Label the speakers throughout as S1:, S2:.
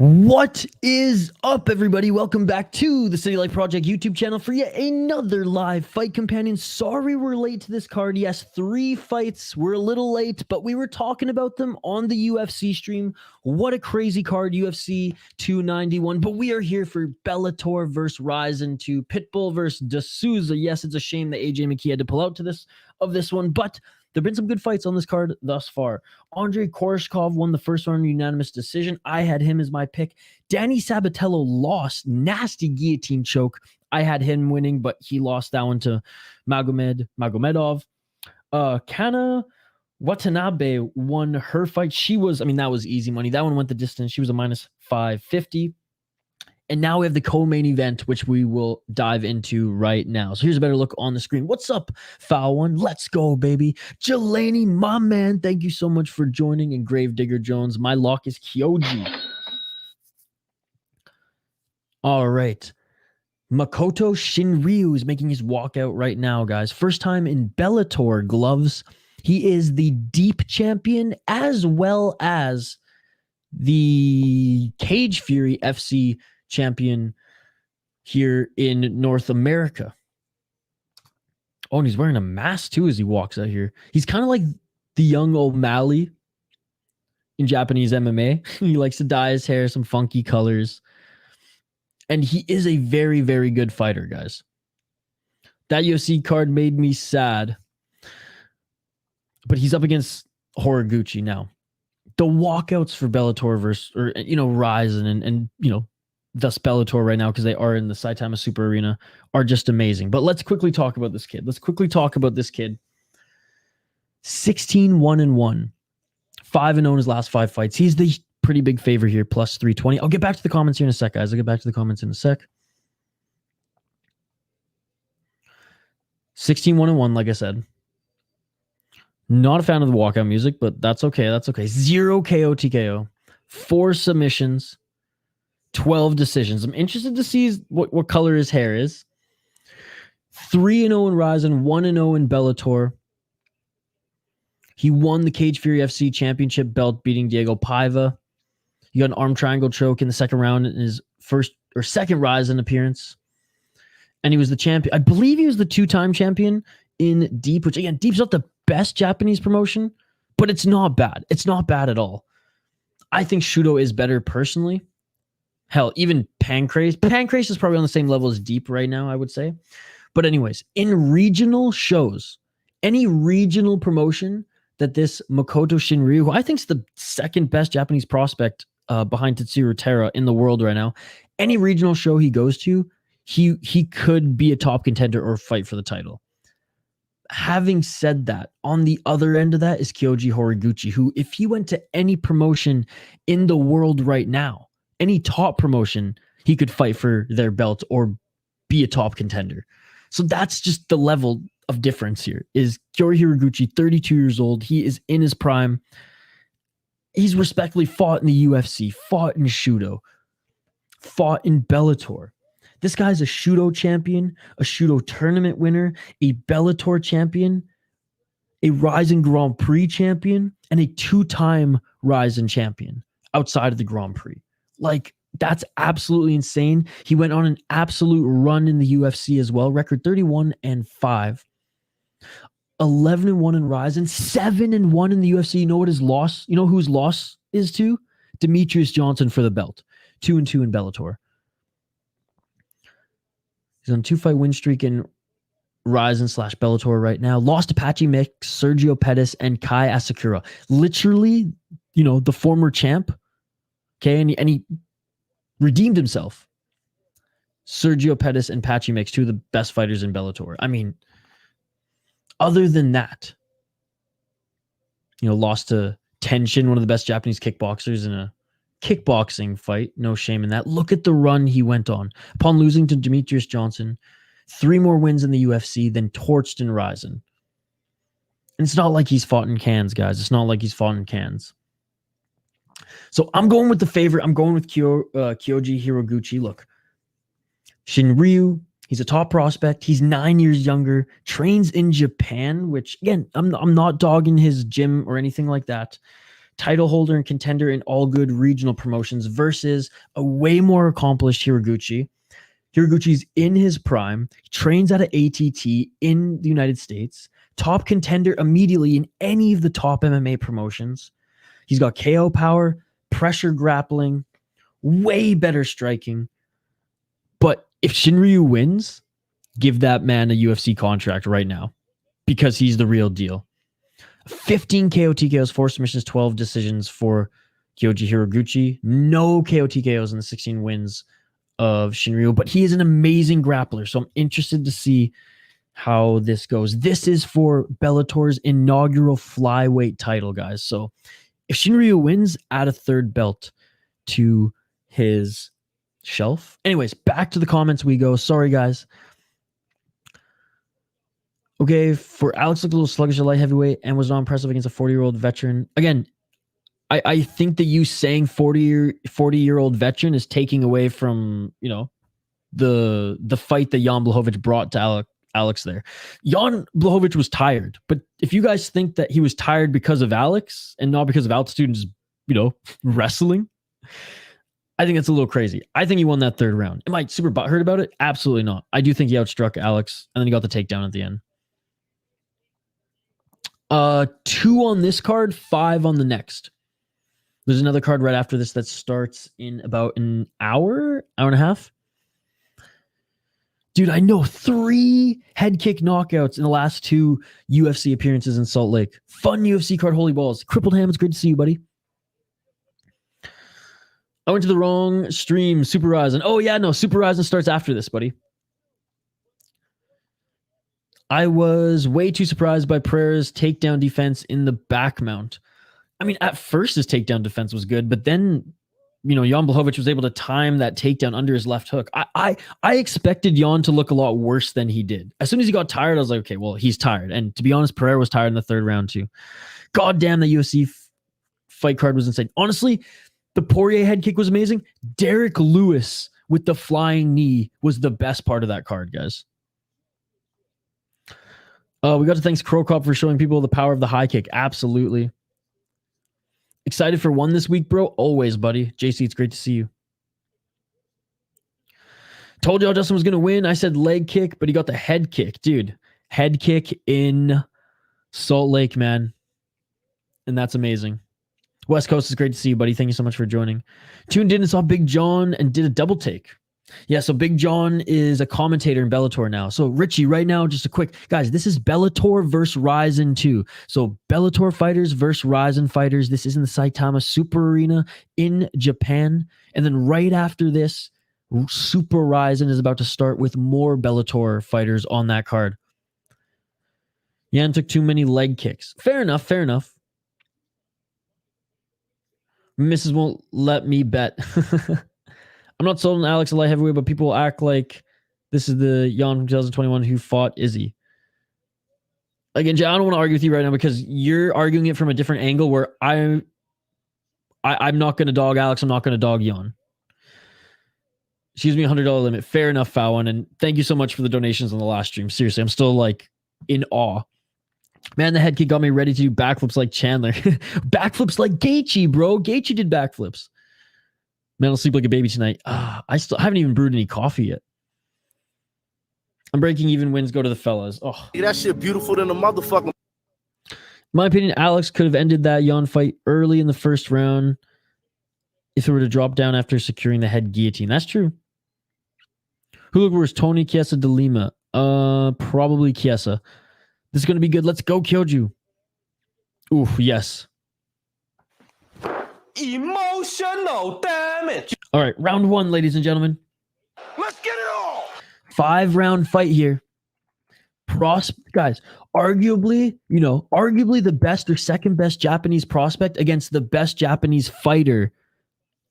S1: What is up, everybody? Welcome back to the City Life Project YouTube channel for yet another live fight companion. Sorry we're late to this card. Yes, 3 fights. We're a little late, but we were talking about them on the UFC stream. What a crazy card, UFC 291. But we are here for Bellator versus RIZIN 2, Pitbull versus Souza. Yes, it's a shame that AJ McKee had to pull out of this one, but there have been some good fights on this card thus far. Andrey Koreshkov won the first round unanimous decision. I had him as my pick. Danny Sabatello lost. Nasty guillotine choke. I had him winning, but he lost that one to Magomedov. Kana Watanabe won her fight. That was easy money. That one went the distance. She was a minus 550. And now we have the co-main event, which we will dive into right now. So here's a better look on the screen. What's up, Foul One? Let's go, baby. Jelani, my man, thank you so much for joining. And Gravedigger Jones, my lock is Kyoji. All right. Makoto Shinryu is making his walkout right now, guys. First time in Bellator gloves. He is the Deep champion as well as the Cage Fury FC champion here in North America. Oh, and he's wearing a mask too as he walks out here. He's kind of like the young O'Malley in Japanese MMA. He likes to dye his hair some funky colors. And he is a very, very good fighter, guys. That UFC card made me sad. But he's up against Horiguchi now. The walkouts for Bellator versus, RIZIN and thus Bellator right now, because they are in the Saitama Super Arena, are just amazing. But let's quickly talk about this kid. 16-1-1. 5-0 in his last 5 fights. He's the pretty big favor here, plus 320. I'll get back to the comments here in a sec, guys. 16-1-1, like I said. Not a fan of the walkout music, but that's okay. 0 KO TKO. 4 submissions. 12 decisions. I'm interested to see what color his hair is. 3-0 in RIZIN, 1-0 in Bellator. He won the Cage Fury FC championship belt, beating Diego Paiva. He got an arm triangle choke in the second round in his second RIZIN appearance. And he was the champion. I believe he was the 2-time champion in Deep, which again, Deep's not the best Japanese promotion, but it's not bad. It's not bad at all. I think Shudo is better personally. Hell, even Pancrase. Pancrase is probably on the same level as Deep right now, I would say. But anyways, in regional shows, any regional promotion that this Makoto Shinryu, who I think is the second best Japanese prospect behind Tetsuro Terra in the world right now, any regional show he goes to, he could be a top contender or fight for the title. Having said that, on the other end of that is Kyoji Horiguchi, who, if he went to any promotion in the world right now, any top promotion, he could fight for their belt or be a top contender. So that's just the level of difference here. Is Kyoji Horiguchi, 32 years old. He is in his prime. He's respectfully fought in the UFC, fought in Shudo, fought in Bellator. This guy's a Shudo champion, a Shudo tournament winner, a Bellator champion, a RIZIN Grand Prix champion, and a 2-time RIZIN champion outside of the Grand Prix. Like, that's absolutely insane. He went on an absolute run in the UFC as well. Record 31-5. 11-1 in RIZIN. 7-1 in the UFC. You know what his loss? You know whose loss is to? Demetrius Johnson for the belt. 2-2 in Bellator. He's on a 2-fight win streak in RIZIN/Bellator right now. Lost to Patricky, Sergio Pettis, and Kai Asakura. Literally, the former champ. Okay, and he redeemed himself. Sergio Pettis and Patricky Mix, 2 of the best fighters in Bellator. I mean, other than that, lost to Tenshin, one of the best Japanese kickboxers in a kickboxing fight. No shame in that. Look at the run he went on. Upon losing to Demetrius Johnson, 3 more wins in the UFC, then torched in RIZIN. And it's not like he's fought in cans, guys. It's not like he's fought in cans. So I'm going with the favorite. I'm going with Kyoji Horiguchi. Look, Shinryu, he's a top prospect. He's 9 years younger, trains in Japan, which, again, I'm not dogging his gym or anything like that. title holder and contender in all good regional promotions versus a way more accomplished Horiguchi. Horiguchi's in his prime, trains out of ATT in the United States, top contender immediately in any of the top MMA promotions. He's got KO power, pressure grappling, way better striking. But if Shinryu wins, give that man a UFC contract right now because he's the real deal. 15 KO TKOs, 4 submissions, 12 decisions for Kyoji Horiguchi. No KO TKOs in the 16 wins of Shinryu, but he is an amazing grappler. So I'm interested to see how this goes. This is for Bellator's inaugural flyweight title, guys. So if Shinryu wins, add a third belt to his shelf. Anyways, back to the comments we go. Sorry, guys. Okay, for Alex, looked a little sluggish at light heavyweight and was not impressive against a 40-year-old veteran. Again, I think that you saying 40-year-old veteran is taking away from, you know, the fight that Jan Blachowicz brought to Alex there. Jan Blachowicz was tired, but if you guys think that he was tired because of Alex and not because of altitude and just, you know, wrestling, I think it's a little crazy. I think he won that third round. Am I super butthurt about it? Absolutely not. I do think he outstruck Alex, and then he got the takedown at the end. 2 on this card, 5 on the next. There's another card right after this that starts in about an hour and a half. Dude, I know 3 head kick knockouts in the last 2 UFC appearances in Salt Lake. Fun UFC card, holy balls. Crippled Ham, it's great to see you, buddy. I went to the wrong stream, Super RIZIN. Oh, yeah, no, Super RIZIN starts after this, buddy. I was way too surprised by Pereira's takedown defense in the back mount. I mean, at first his takedown defense was good, but then, you know, Jan Blachowicz was able to time that takedown under his left hook. I expected Jan to look a lot worse than he did. As soon as he got tired, I was like, okay, well, he's tired. And to be honest, Pereira was tired in the third round too. God damn, the UFC fight card was insane. Honestly, the Poirier head kick was amazing. Derek Lewis with the flying knee was the best part of that card, guys. We got to thank Krokop for showing people the power of the high kick. Absolutely. Excited for one this week, bro? Always, buddy. JC, it's great to see you. Told y'all Justin was going to win. I said leg kick, but he got the head kick. Dude, head kick in Salt Lake, man. And that's amazing. West Coast is great to see you, buddy. Thank you so much for joining. Tuned in and saw Big John and did a double take. Yeah, so Big John is a commentator in Bellator now. So Richie, right now, just a quick, guys, this is Bellator versus RIZIN 2. So Bellator fighters versus RIZIN fighters. This is in the Saitama Super Arena in Japan. And then right after this, Super RIZIN is about to start with more Bellator fighters on that card. Yan took too many leg kicks. Fair enough, fair enough. Mrs. won't let me bet. I'm not sold on Alex a light heavyweight, but people act like this is the Jan from 2021 who fought Izzy. Again, Jay, I don't want to argue with you right now because you're arguing it from a different angle where I'm not going to dog Alex. I'm not going to dog Jan. Excuse me, $100 limit. Fair enough, Fallon. And thank you so much for the donations on the last stream. Seriously, I'm still like in awe. Man, the head kick got me ready to do backflips like Chandler. Backflips like Gaethje, bro. Gaethje did backflips. Man, I'll sleep like a baby tonight. I haven't even brewed any coffee yet. I'm breaking even wins go to the fellas. Oh,
S2: that shit beautiful than a motherfucker.
S1: In my opinion, Alex could have ended that Jan fight early in the first round if it were to drop down after securing the head guillotine. That's true. Who look worse, Tony, Chiesa, De Lima? Probably Chiesa. This is going to be good. Let's go, Kyoji. Ooh, yes.
S2: Emotional damage.
S1: All right, round 1, ladies and gentlemen.
S2: Let's get it on.
S1: 5-round fight here. Guys, arguably the best or second best Japanese prospect against the best Japanese fighter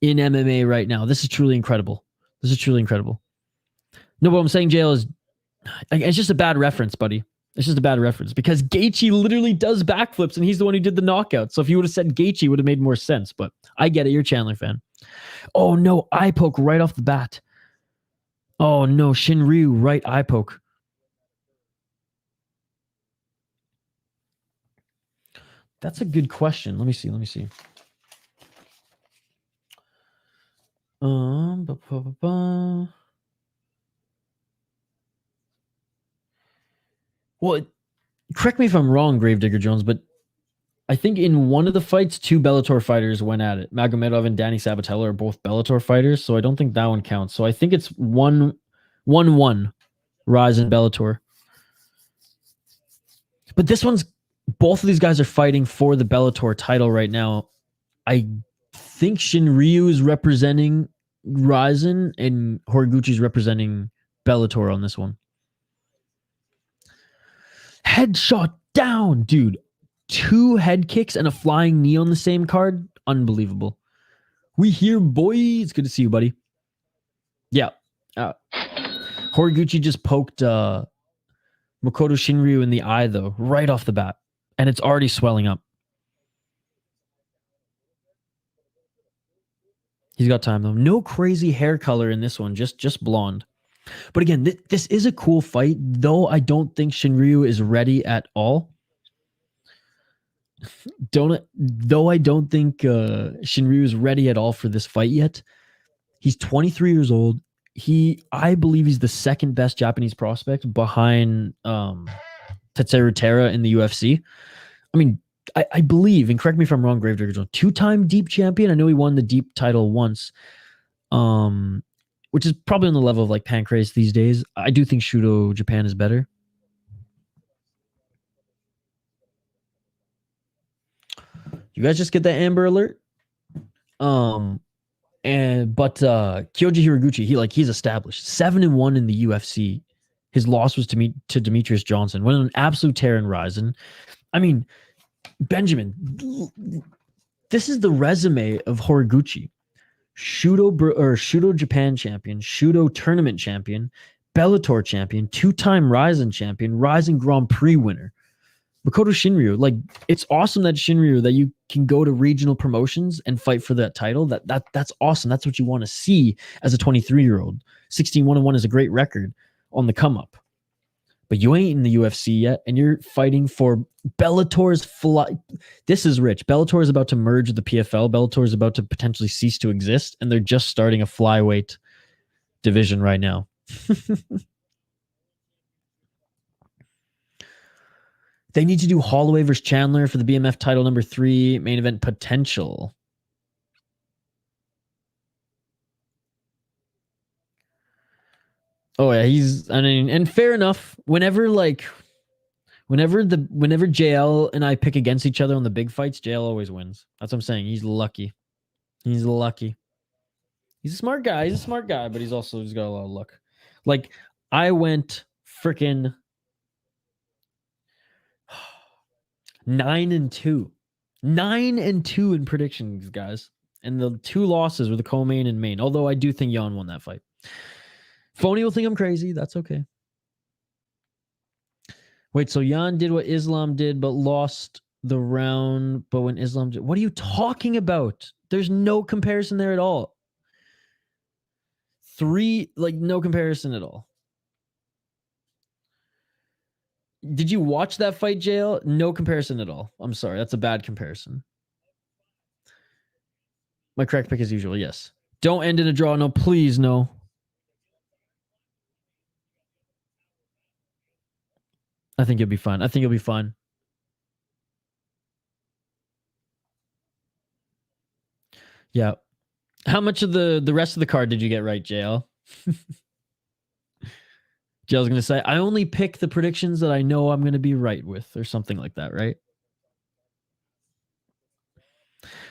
S1: in MMA right now. This is truly incredible. No, what I'm saying, JL, is it's just a bad reference, buddy. It's just a bad reference because Gaethje literally does backflips and he's the one who did the knockout. So if you would have said Gaethje, it would have made more sense, but I get it. You're a Chandler fan. Oh no, eye poke right off the bat. Oh no, Shinryu, right eye poke. That's a good question. Let me see. Well, correct me if I'm wrong, Gravedigger Jones, but I think in one of the fights, two Bellator fighters went at it. Magomedov and Danny Sabatello are both Bellator fighters, so I don't think that one counts. So I think it's 1-1 RIZIN Bellator. But this one's, both of these guys are fighting for the Bellator title right now. I think Shinryu is representing RIZIN and Horiguchi is representing Bellator on this one. Headshot down, dude. 2 head kicks and a flying knee on the same card. Unbelievable. We here, boy. It's good to see you, buddy. Yeah. Horiguchi just poked Makoto Shinryu in the eye, though, right off the bat. And it's already swelling up. He's got time, though. No crazy hair color in this one. Just blonde. But again, this is a cool fight, though I don't think Shinryu is ready at all. Though I don't think Shinryu is ready at all for this fight yet. He's 23 years old. I believe he's the second best Japanese prospect behind Tetsuya Terra in the UFC. I mean, I believe, and correct me if I'm wrong, Gravedigger Jones, 2-time deep champion. I know he won the deep title once, which is probably on the level of like Pancrase these days. I do think Shudo Japan is better. You guys just get that Amber Alert? Kyoji Horiguchi, he's established 7-1 in the UFC. His loss was to Demetrius Johnson. Went on an absolute tear in RIZIN. I mean, Benjamin, this is the resume of Horiguchi. Shudo Japan champion, Shudo tournament champion, Bellator champion, 2-time RIZIN champion, RIZIN Grand Prix winner. Makoto Shinryu, it's awesome that you can go to regional promotions and fight for that title. That's awesome. That's what you want to see as a 23-year-old. 16-1-1 is a great record on the come up. But you ain't in the UFC yet, and you're fighting for Bellator's This is rich. Bellator is about to merge with the PFL. Bellator is about to potentially cease to exist, and they're just starting a flyweight division right now. They need to do Holloway versus Chandler for the BMF title number 3 main event potential. Oh yeah, and fair enough. Whenever JL and I pick against each other on the big fights, JL always wins. That's what I'm saying. He's lucky. He's lucky. He's a smart guy. He's got a lot of luck. I went freaking 9-2. 9-2 in predictions, guys. And the 2 losses were the co-main and main. Although I do think Jan won that fight. Phony will think I'm crazy. That's okay. Wait, so Jan did what Islam did, but lost the round. But when Islam did, what are you talking about? There's no comparison there at all. No comparison at all. Did you watch that fight, JL? No comparison at all. I'm sorry. That's a bad comparison. My correct pick as usual, yes. Don't end in a draw. No, please, no. I think you'll be fine. Yeah. How much of the rest of the card did you get right, JL? JL's going to say, I only pick the predictions that I know I'm going to be right with, or something like that, right?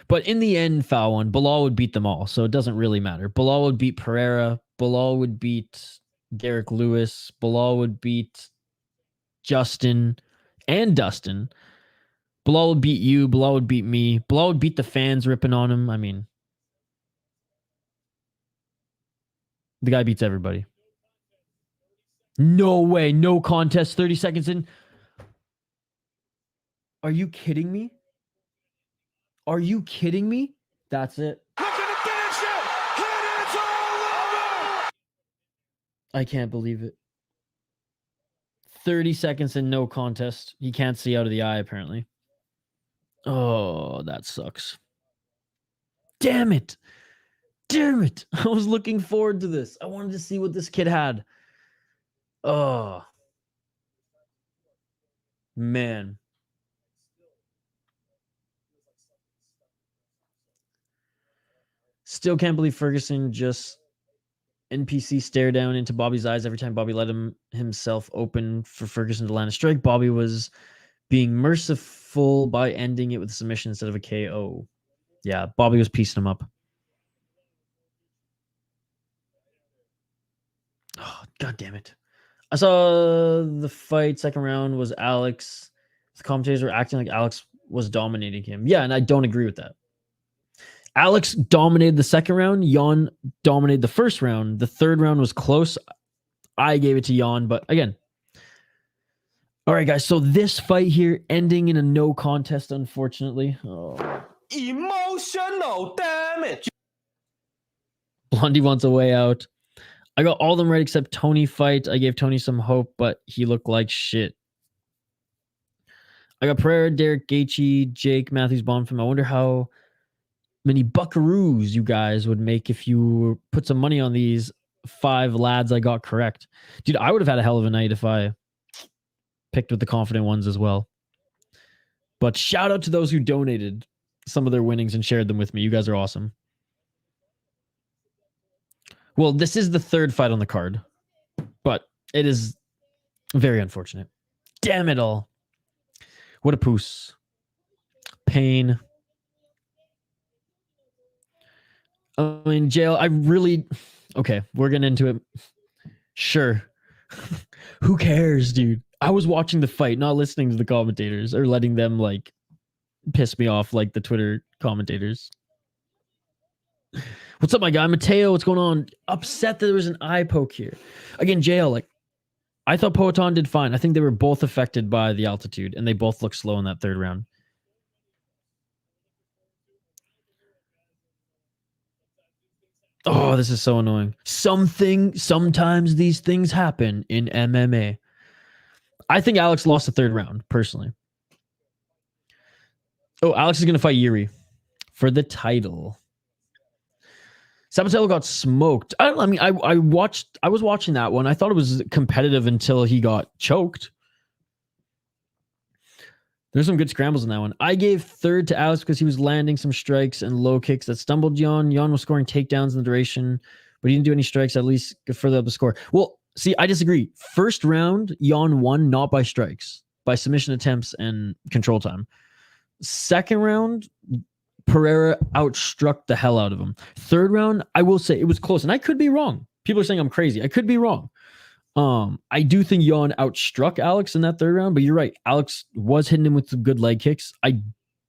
S1: But in the end, foul one, Bilal would beat them all, so it doesn't really matter. Bilal would beat Pereira. Bilal would beat Derek Lewis. Bilal would beat Justin and Dustin. Bilal would beat you. Bilal would beat me. Bilal would beat the fans ripping on him. I mean, the guy beats everybody. No way. No contest. 30 seconds in. Are you kidding me? Are you kidding me? That's it. I can't believe it. 30 seconds and no contest. He can't see out of the eye, apparently. Oh, that sucks. Damn it. Damn it. I was looking forward to this. I wanted to see what this kid had. Oh, man. Still can't believe Ferguson just NPC stare down into Bobby's eyes every time Bobby let himself open for Ferguson to land a strike. Bobby was being merciful by ending it with a submission instead of a KO. Yeah, Bobby was piecing him up. Oh, God damn it. I saw the fight, second round was Alex. The commentators were acting like Alex was dominating him. Yeah, and I don't agree with that. Alex dominated the second round. Jan dominated the first round. The third round was close. I gave it to Jan, but again. All right, guys. So this fight here ending in a no contest, unfortunately. Oh.
S2: Emotional damage.
S1: Blondie wants a way out. I got all of them right except Tony fight. I gave Tony some hope, but he looked like shit. I got Pereira, Derek, Gaethje, Jake, Matthews, Bonfim. I wonder how many buckaroos you guys would make if you put some money on these 5 lads I got correct. Dude, I would have had a hell of a night if I picked with the confident ones as well. But shout out to those who donated some of their winnings and shared them with me. You guys are awesome. Well, this is the third fight on the card, but it is very unfortunate. Damn it all. What a poos. Pain. In jail, I really... Okay, we're getting into it. Sure. Who cares, dude? I was watching the fight, not listening to the commentators or letting them, like, piss me off like the Twitter commentators. What's up, my guy? Mateo, what's going on? Upset that there was an eye poke here. Again, jail, like, I thought Poatan did fine. I think they were both affected by the altitude, and they both looked slow in that third round. Oh, this is so annoying. Sometimes these things happen in MMA. I think Alex lost the third round, personally. Oh, Alex is going to fight Yuri for the title. Sabatello got smoked. I was watching that one. I thought it was competitive until he got choked. There's some good scrambles in that one. I gave third to Alex because he was landing some strikes and low kicks that stumbled Jan. Jan was scoring takedowns in the duration, but he didn't do any strikes, at least further up the score. Well, see, I disagree. First round, Jan won not by strikes, by submission attempts and control time. Second round, Pereira outstruck the hell out of him. Third round, I will say it was close, and I could be wrong. People are saying I'm crazy. I could be wrong. I do think Jan outstruck Alex in that third round, but you're right. Alex was hitting him with some good leg kicks. I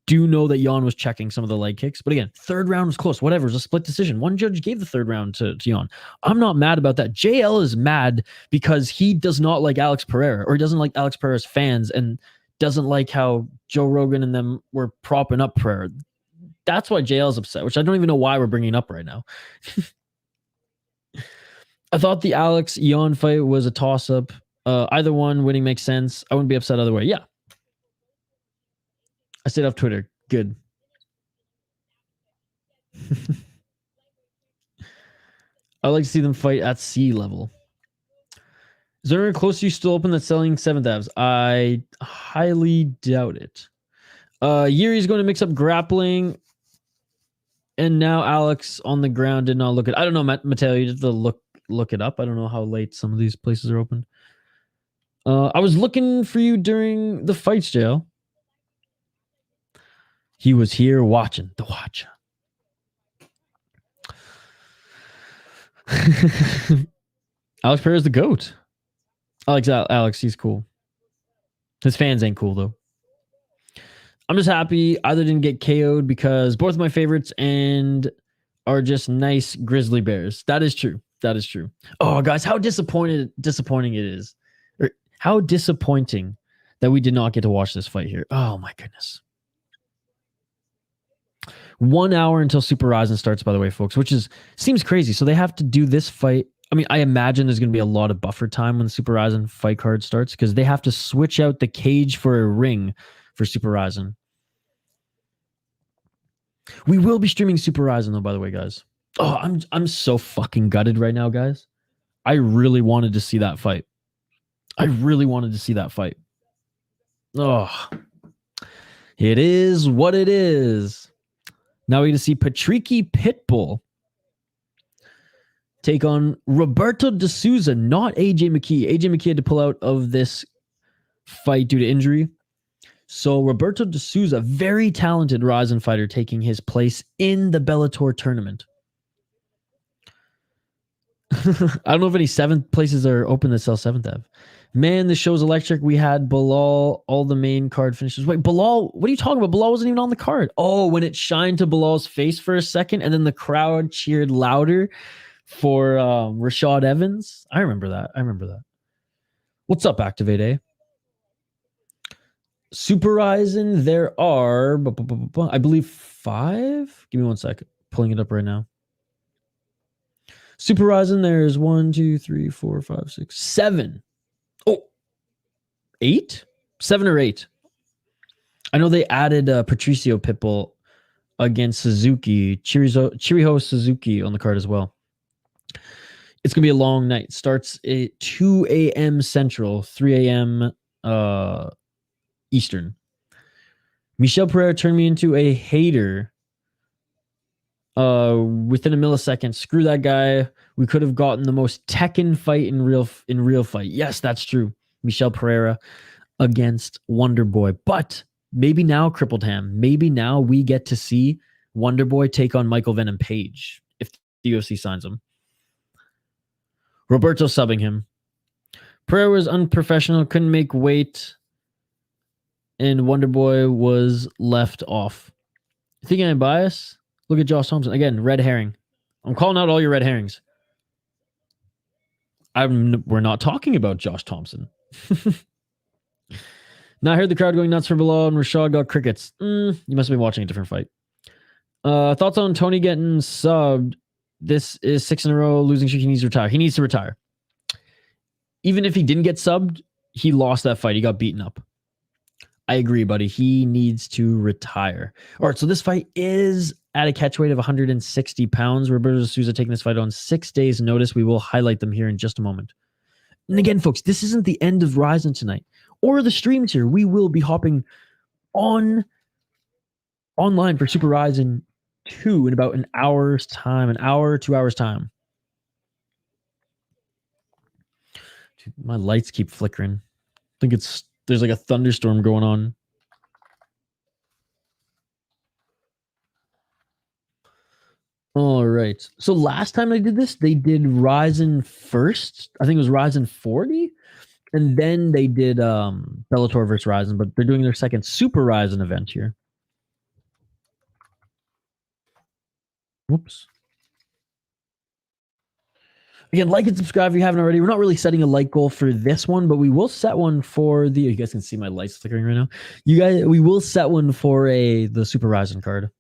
S1: do know that Jan was checking some of the leg kicks, but again, third round was close. Whatever, it was a split decision. One judge gave the third round to Jan. I'm not mad about that. JL is mad because he does not like Alex Pereira, or he doesn't like Alex Pereira's fans, and doesn't like how Joe Rogan and them were propping up Pereira. That's why JL is upset, which I don't even know why we're bringing up right now. I thought the Alex Jan fight was a toss-up. Either one winning makes sense. I wouldn't be upset other way. Yeah. I stayed off Twitter. Good. I like to see them fight at sea level. Is there a close to you still open that's selling 7th abs? I highly doubt it. Yuri's going to mix up grappling. And now Alex on the ground did not look at. I don't know, Mateo. You have to look it up. I don't know how late some of these places are open. I was looking for you during the fights, Jail. He was here watching the watch. Alex Pereira's the GOAT. I like Alex. He's cool. His fans ain't cool, though. I'm just happy either didn't get KO'd because both of my favorites and are just nice grizzly bears. That is true. That is true. Oh, guys, how disappointing it is. Or how disappointing that we did not get to watch this fight here. Oh, my goodness. 1 hour until Super RIZIN starts, by the way, folks, which seems crazy. So they have to do this fight. I mean, I imagine there's going to be a lot of buffer time when the Super RIZIN fight card starts because they have to switch out the cage for a ring for Super RIZIN. We will be streaming Super RIZIN, though, by the way, guys. Oh, I'm so fucking gutted right now, guys. I really wanted to see that fight. I really wanted to see that fight. Oh, it is what it is. Now we get to see Patricky Pitbull take on Roberto de Souza, not AJ McKee. AJ McKee had to pull out of this fight due to injury. So Roberto de Souza, very talented RIZIN fighter, taking his place in the Bellator tournament. I don't know if any seventh places are open that sell seventh Ev. Man, the show's electric. We had Bilal, all the main card finishes. Wait, Bilal, what are you talking about? Bilal wasn't even on the card. Oh, when it shined to Bilal's face for a second, and then the crowd cheered louder for Rashad Evans. I remember that. What's up, Activate A? Super RIZIN, there are, I believe, 5. Give me 1 second. Pulling it up right now. Super RIZIN, there's 1, 2, 3, 4, 5, 6, 7. Oh, 8? 7 or 8. I know they added Patricio Pitbull against Suzuki, Chiriho Suzuki on the card as well. It's going to be a long night. Starts at 2 a.m. Central, 3 a.m. Eastern. Michel Pereira turned me into a hater within a millisecond. Screw that guy. We could have gotten the most Tekken fight in real fight. Yes, that's true. Michel Pereira against Wonder Boy. But maybe now, Crippled Ham, maybe now we get to see Wonder Boy take on Michael Venom Page if the UFC signs him. Roberto subbing him. Pereira was unprofessional, couldn't make weight, and Wonder Boy was left off. Thinking I'm biased? Look at Josh Thompson. Again, red herring. I'm calling out all your red herrings. We're not talking about Josh Thompson. Now I heard the crowd going nuts for Bilal and Rashad got crickets. You must have been watching a different fight. Thoughts on Tony getting subbed? This is 6 in a row losing streak. He needs to retire. He needs to retire. Even if he didn't get subbed, he lost that fight. He got beaten up. I agree, buddy. He needs to retire. All right, so this fight is at a catch weight of 160 pounds. Roberto de Souza taking this fight on 6 days' notice. We will highlight them here in just a moment. And again, folks, this isn't the end of RIZIN tonight or the streams here. We will be hopping online for Super RIZIN 2 in about an hour's time, 2 hours time. Dude, my lights keep flickering. I think there's like a thunderstorm going on. All right. So last time I did this, they did RIZIN first. I think it was RIZIN 40. And then they did Bellator versus RIZIN, but they're doing their second Super RIZIN event here. Whoops. Again, like and subscribe if you haven't already. We're not really setting a like goal for this one, but we will set one for the. You guys can see my lights flickering right now. We will set one for the Super RIZIN card.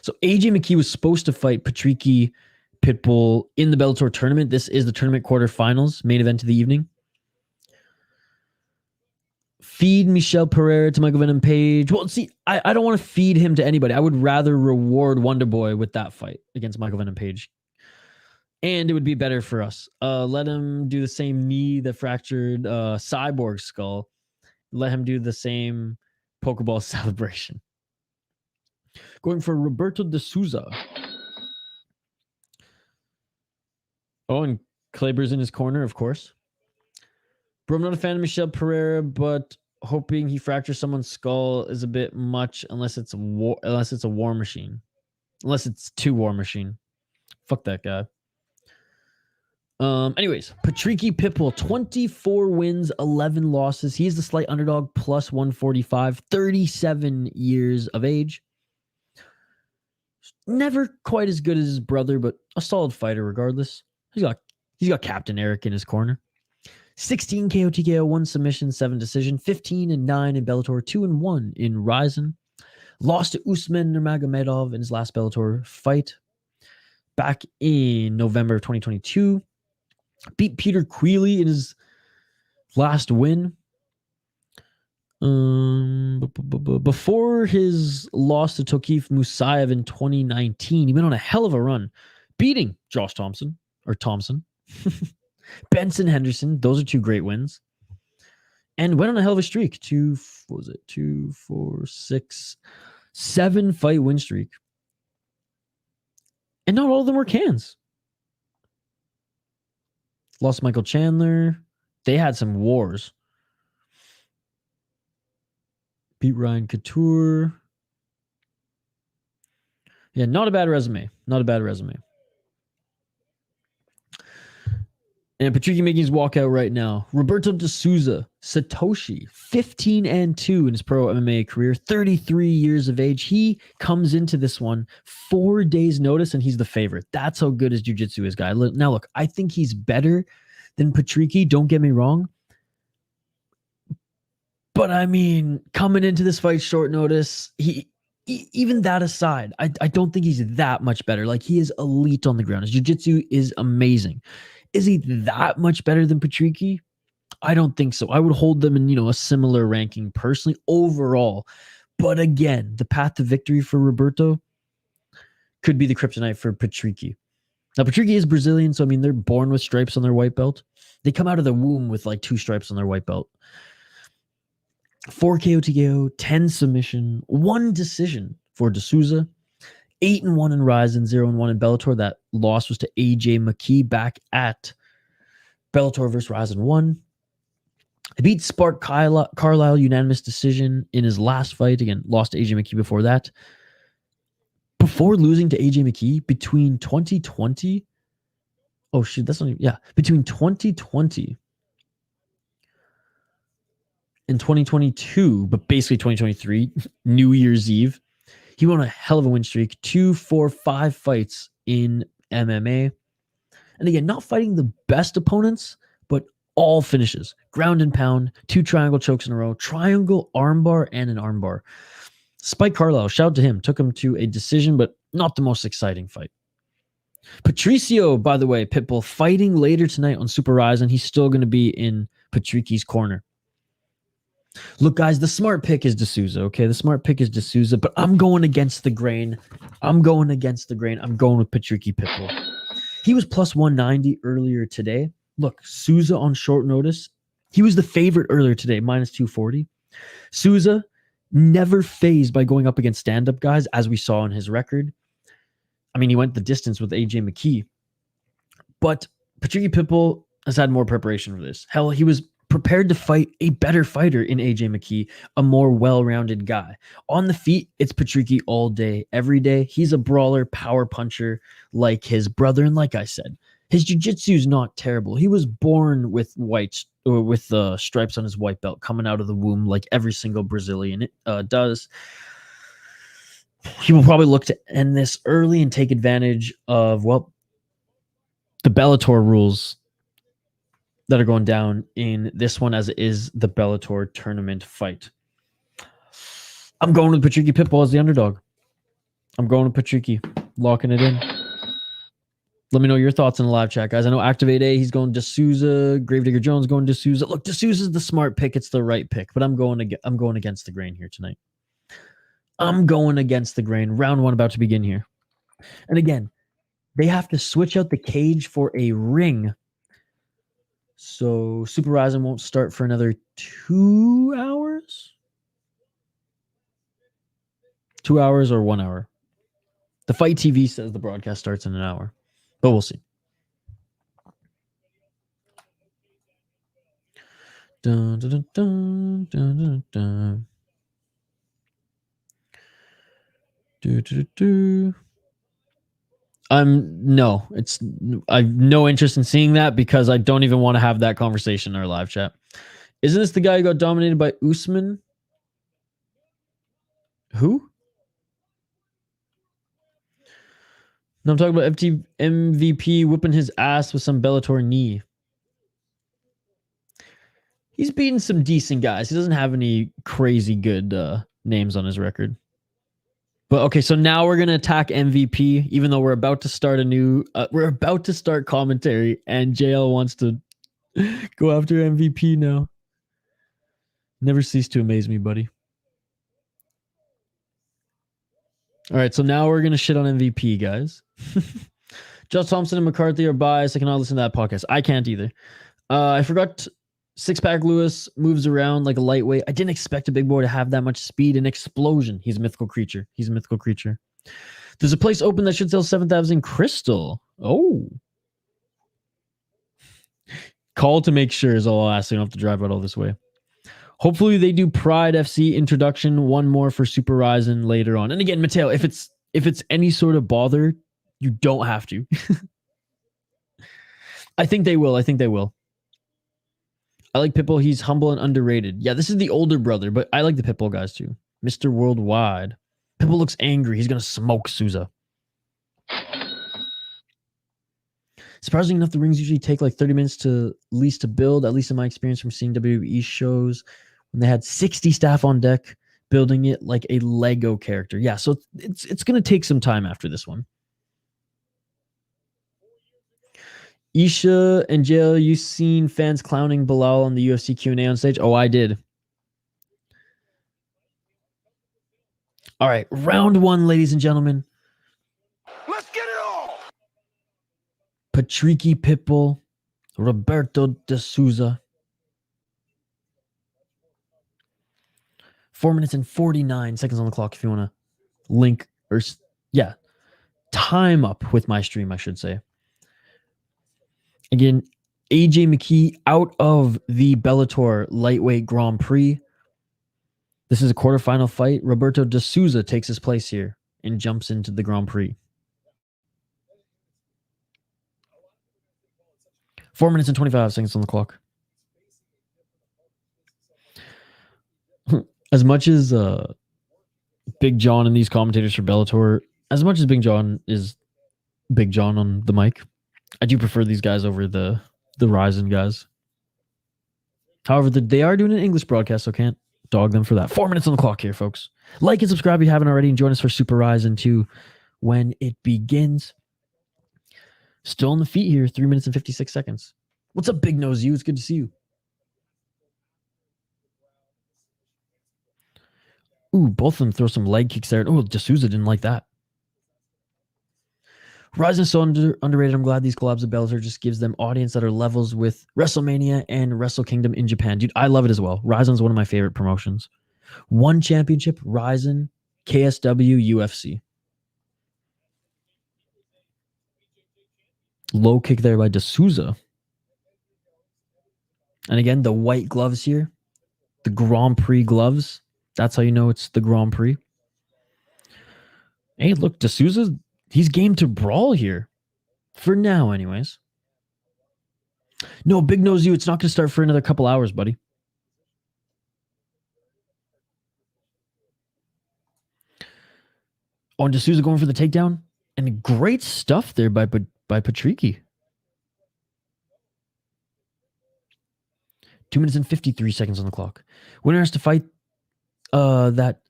S1: So AJ McKee was supposed to fight Patricky Pitbull in the Bellator tournament. This is the tournament quarterfinals, main event of the evening. Feed Michel Pereira to Michael Venom Page. Well, see, I don't want to feed him to anybody. I would rather reward Wonder Boy with that fight against Michael Venom Page. And it would be better for us. Let him do the same knee that fractured Cyborg skull. Let him do the same Pokeball celebration. Going for Roberto de Souza. Oh, and Kleber's in his corner, of course. Bro, I'm not a fan of Michel Pereira, but hoping he fractures someone's skull is a bit much unless it's a war machine. Unless it's 2 War Machine. Fuck that guy. Anyways, Patricky Pitbull, 24 wins, 11 losses. He's the slight underdog, plus 145, 37 years of age. Never quite as good as his brother, but a solid fighter regardless. He's got Captain Eric in his corner. 16 KO TKO, 1 submission, 7 decision, 15-9 in Bellator, 2-1 in RIZIN. Lost to Usman Nurmagomedov in his last Bellator fight back in November of 2022. Beat Peter Queally in his last win. Before his loss to Tokif Musayev in 2019, he went on a hell of a run, beating Josh Thompson, Benson Henderson. Those are two great wins. And went on a hell of a streak. 2, 4, 6, 7 fight win streak. And not all of them were cans. Lost Michael Chandler. They had some wars. Beat Ryan Couture. Yeah, not a bad resume. Not a bad resume. And Patricky making his walkout right now. Roberto de Souza, Satoshi, 15-2 in his pro MMA career, 33 years of age. He comes into this one 4 days notice, and he's the favorite. That's how good his jiu-jitsu is, guy. Now, look, I think he's better than Patricky. Don't get me wrong. But, I mean, coming into this fight short notice, even that aside, I don't think he's that much better. Like, he is elite on the ground. His jiu-jitsu is amazing. Is he that much better than Patricky? I don't think so. I would hold them in, a similar ranking personally overall. But again, the path to victory for Roberto could be the kryptonite for Patricky. Now, Patricky is Brazilian, so I mean, they're born with stripes on their white belt. They come out of the womb with like 2 stripes on their white belt. 4 KO TKO, 10 submission, 1 decision for De Souza. 8-1 in RIZIN, 0-1 in Bellator. That loss was to AJ McKee back at Bellator versus RIZIN 1. He beat Spark Carlisle unanimous decision in his last fight. Again, lost to AJ McKee before that. Before losing to AJ McKee between 2020. Oh, shit, that's not even, yeah. Between 2020 and 2022, but basically 2023, New Year's Eve, he won a hell of a win streak, 2, 4, 5 fights in MMA. And again, not fighting the best opponents, but all finishes. Ground and pound, 2 triangle chokes in a row, triangle armbar, and an armbar. Spike Carlisle, shout out to him, took him to a decision, but not the most exciting fight. Patricio, by the way, Pitbull, fighting later tonight on Super RIZIN. He's still going to be in Patricky's corner. Look, guys, the smart pick is De Souza, okay? The smart pick is De Souza, but I'm going against the grain. I'm going with Patricky Pitbull. He was plus 190 earlier today. Look, Souza on short notice. He was the favorite earlier today, minus 240. Souza never phased by going up against stand-up guys, as we saw in his record. I mean, he went the distance with AJ McKee. But Patricky Pitbull has had more preparation for this. Hell, he was prepared to fight a better fighter in AJ McKee, a more well-rounded guy. On the feet, it's Patricky all day, every day. He's a brawler, power puncher like his brother. And like I said, his jiu-jitsu is not terrible. He was born with stripes on his white belt coming out of the womb like every single Brazilian does. He will probably look to end this early and take advantage of, the Bellator rules that are going down in this one, as it is the Bellator tournament fight. I'm going with Patricky Pitbull as the underdog. I'm going with Patricky, locking it in. Let me know your thoughts in the live chat, guys. I know Activate A, he's going De Souza. Gravedigger Jones going De Souza. Look, De Souza's the smart pick. It's the right pick, but I'm going against the grain here tonight. I'm going against the grain. Round 1 about to begin here. And again, they have to switch out the cage for a ring. So Super RIZIN won't start for another 2 hours? 2 hours or 1 hour? The Fight TV says the broadcast starts in an hour, but we'll see. Dun, dun, dun, dun, dun, dun. No, I've no interest in seeing that because I don't even want to have that conversation in our live chat. Isn't this the guy who got dominated by Usman? Who? No, I'm talking about MVP whipping his ass with some Bellator knee. He's beaten some decent guys. He doesn't have any crazy good names on his record. But okay, so now we're gonna attack MVP, even though we're about to start commentary, and JL wants to go after MVP now. Never cease to amaze me, buddy. All right, so now we're going to shit on MVP, guys. Just Thompson and McCarthy are biased. I cannot listen to that podcast. I can't either. I forgot Six-Pack Lewis moves around like a lightweight. I didn't expect a big boy to have that much speed and explosion. He's a mythical creature. He's a mythical creature. There's a place open that should sell 7,000 crystal. Oh. Call to make sure is all I'll ask. So you don't have to drive out all this way. Hopefully they do Pride FC introduction. One more for Super RIZIN later on. And again, Mateo, if it's any sort of bother, you don't have to. I think they will. I like Pitbull. He's humble and underrated. Yeah, this is the older brother, but I like the Pitbull guys too. Mr. Worldwide. Pitbull looks angry. He's going to smoke Souza. Surprisingly enough, the rings usually take like 30 minutes to build, at least in my experience from seeing WWE shows when they had 60 staff on deck building it like a Lego character. Yeah, so it's going to take some time after this one. Isha and Jail, you seen fans clowning Bilal on the UFC Q&A on stage? Oh, I did. All right, round one, ladies and gentlemen.
S2: Let's get it on!
S1: Patricky Pitbull, Roberto de Souza. 4 minutes and 49 seconds on the clock if you want to link or, yeah, time up with my stream, I should say. Again, AJ McKee out of the Bellator Lightweight Grand Prix. This is a quarterfinal fight. Roberto de Souza takes his place here and jumps into the Grand Prix. 4 minutes and 25 seconds on the clock. As much as Big John and these commentators for Bellator, as much as Big John is Big John on the mic, I do prefer these guys over the RIZIN guys. However, they are doing an English broadcast, so can't dog them for that. 4 minutes on the clock here, folks. Like and subscribe if you haven't already, and join us for Super RIZIN 2 when it begins. Still on the feet here, 3 minutes and 56 seconds. What's up, Big Nose You? It's good to see you. Ooh, both of them throw some leg kicks there. Oh, de Souza didn't like that. RIZIN's so underrated. I'm glad these collabs of Bellator just gives them audience that are levels with WrestleMania and Wrestle Kingdom in Japan. Dude, I love it as well. RIZIN's one of my favorite promotions. One championship, RIZIN, KSW, UFC. Low kick there by de Souza. And again, the white gloves here. The Grand Prix gloves. That's how you know it's the Grand Prix. Hey, look, de Souza, he's game to brawl here. For now, anyways. No, Big Nose You, it's not going to start for another couple hours, buddy. Oh, and de Souza going for the takedown. And great stuff there by Patricky. 2 minutes and 53 seconds on the clock. Winner has to fight that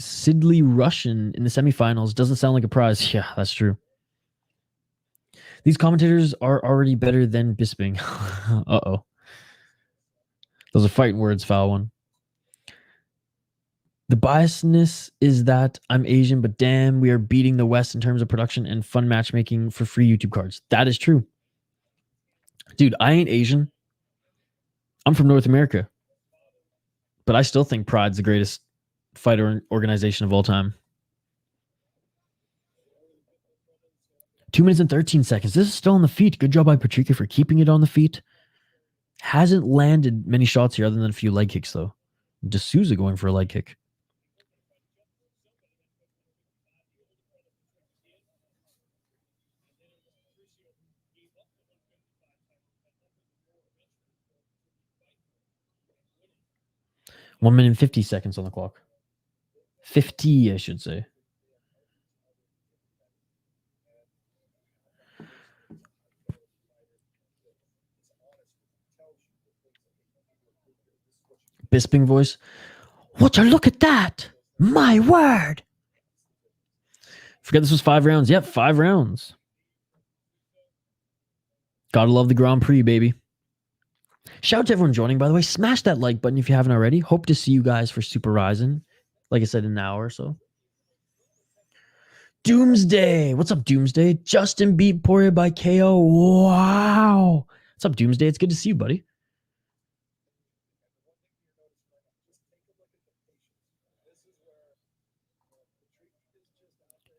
S1: Sidley Russian in the semifinals. Doesn't sound like a prize. Yeah, that's true. These commentators are already better than Bisping. Uh-oh. Those are fighting words, foul one. The biasness is that I'm Asian, but damn, we are beating the West in terms of production and fun matchmaking for free YouTube cards. That is true. Dude, I ain't Asian. I'm from North America. But I still think Pride's the greatest fighter organization of all time. 2 minutes and 13 seconds. This is still on the feet. Good job by Patricky for keeping it on the feet. Hasn't landed many shots here other than a few leg kicks, though. De Souza going for a leg kick. One minute and 50 seconds on the clock. 50, I should say. Bisping voice. Would you look at that? My word. Forget this was 5 rounds. Yep, 5 rounds. Gotta love the Grand Prix, baby. Shout out to everyone joining, by the way. Smash that like button if you haven't already. Hope to see you guys for Super RIZIN. Like I said, in an hour or so. Doomsday. What's up, Doomsday? Justin beat Poirier by KO. Wow. What's up, Doomsday? It's good to see you, buddy.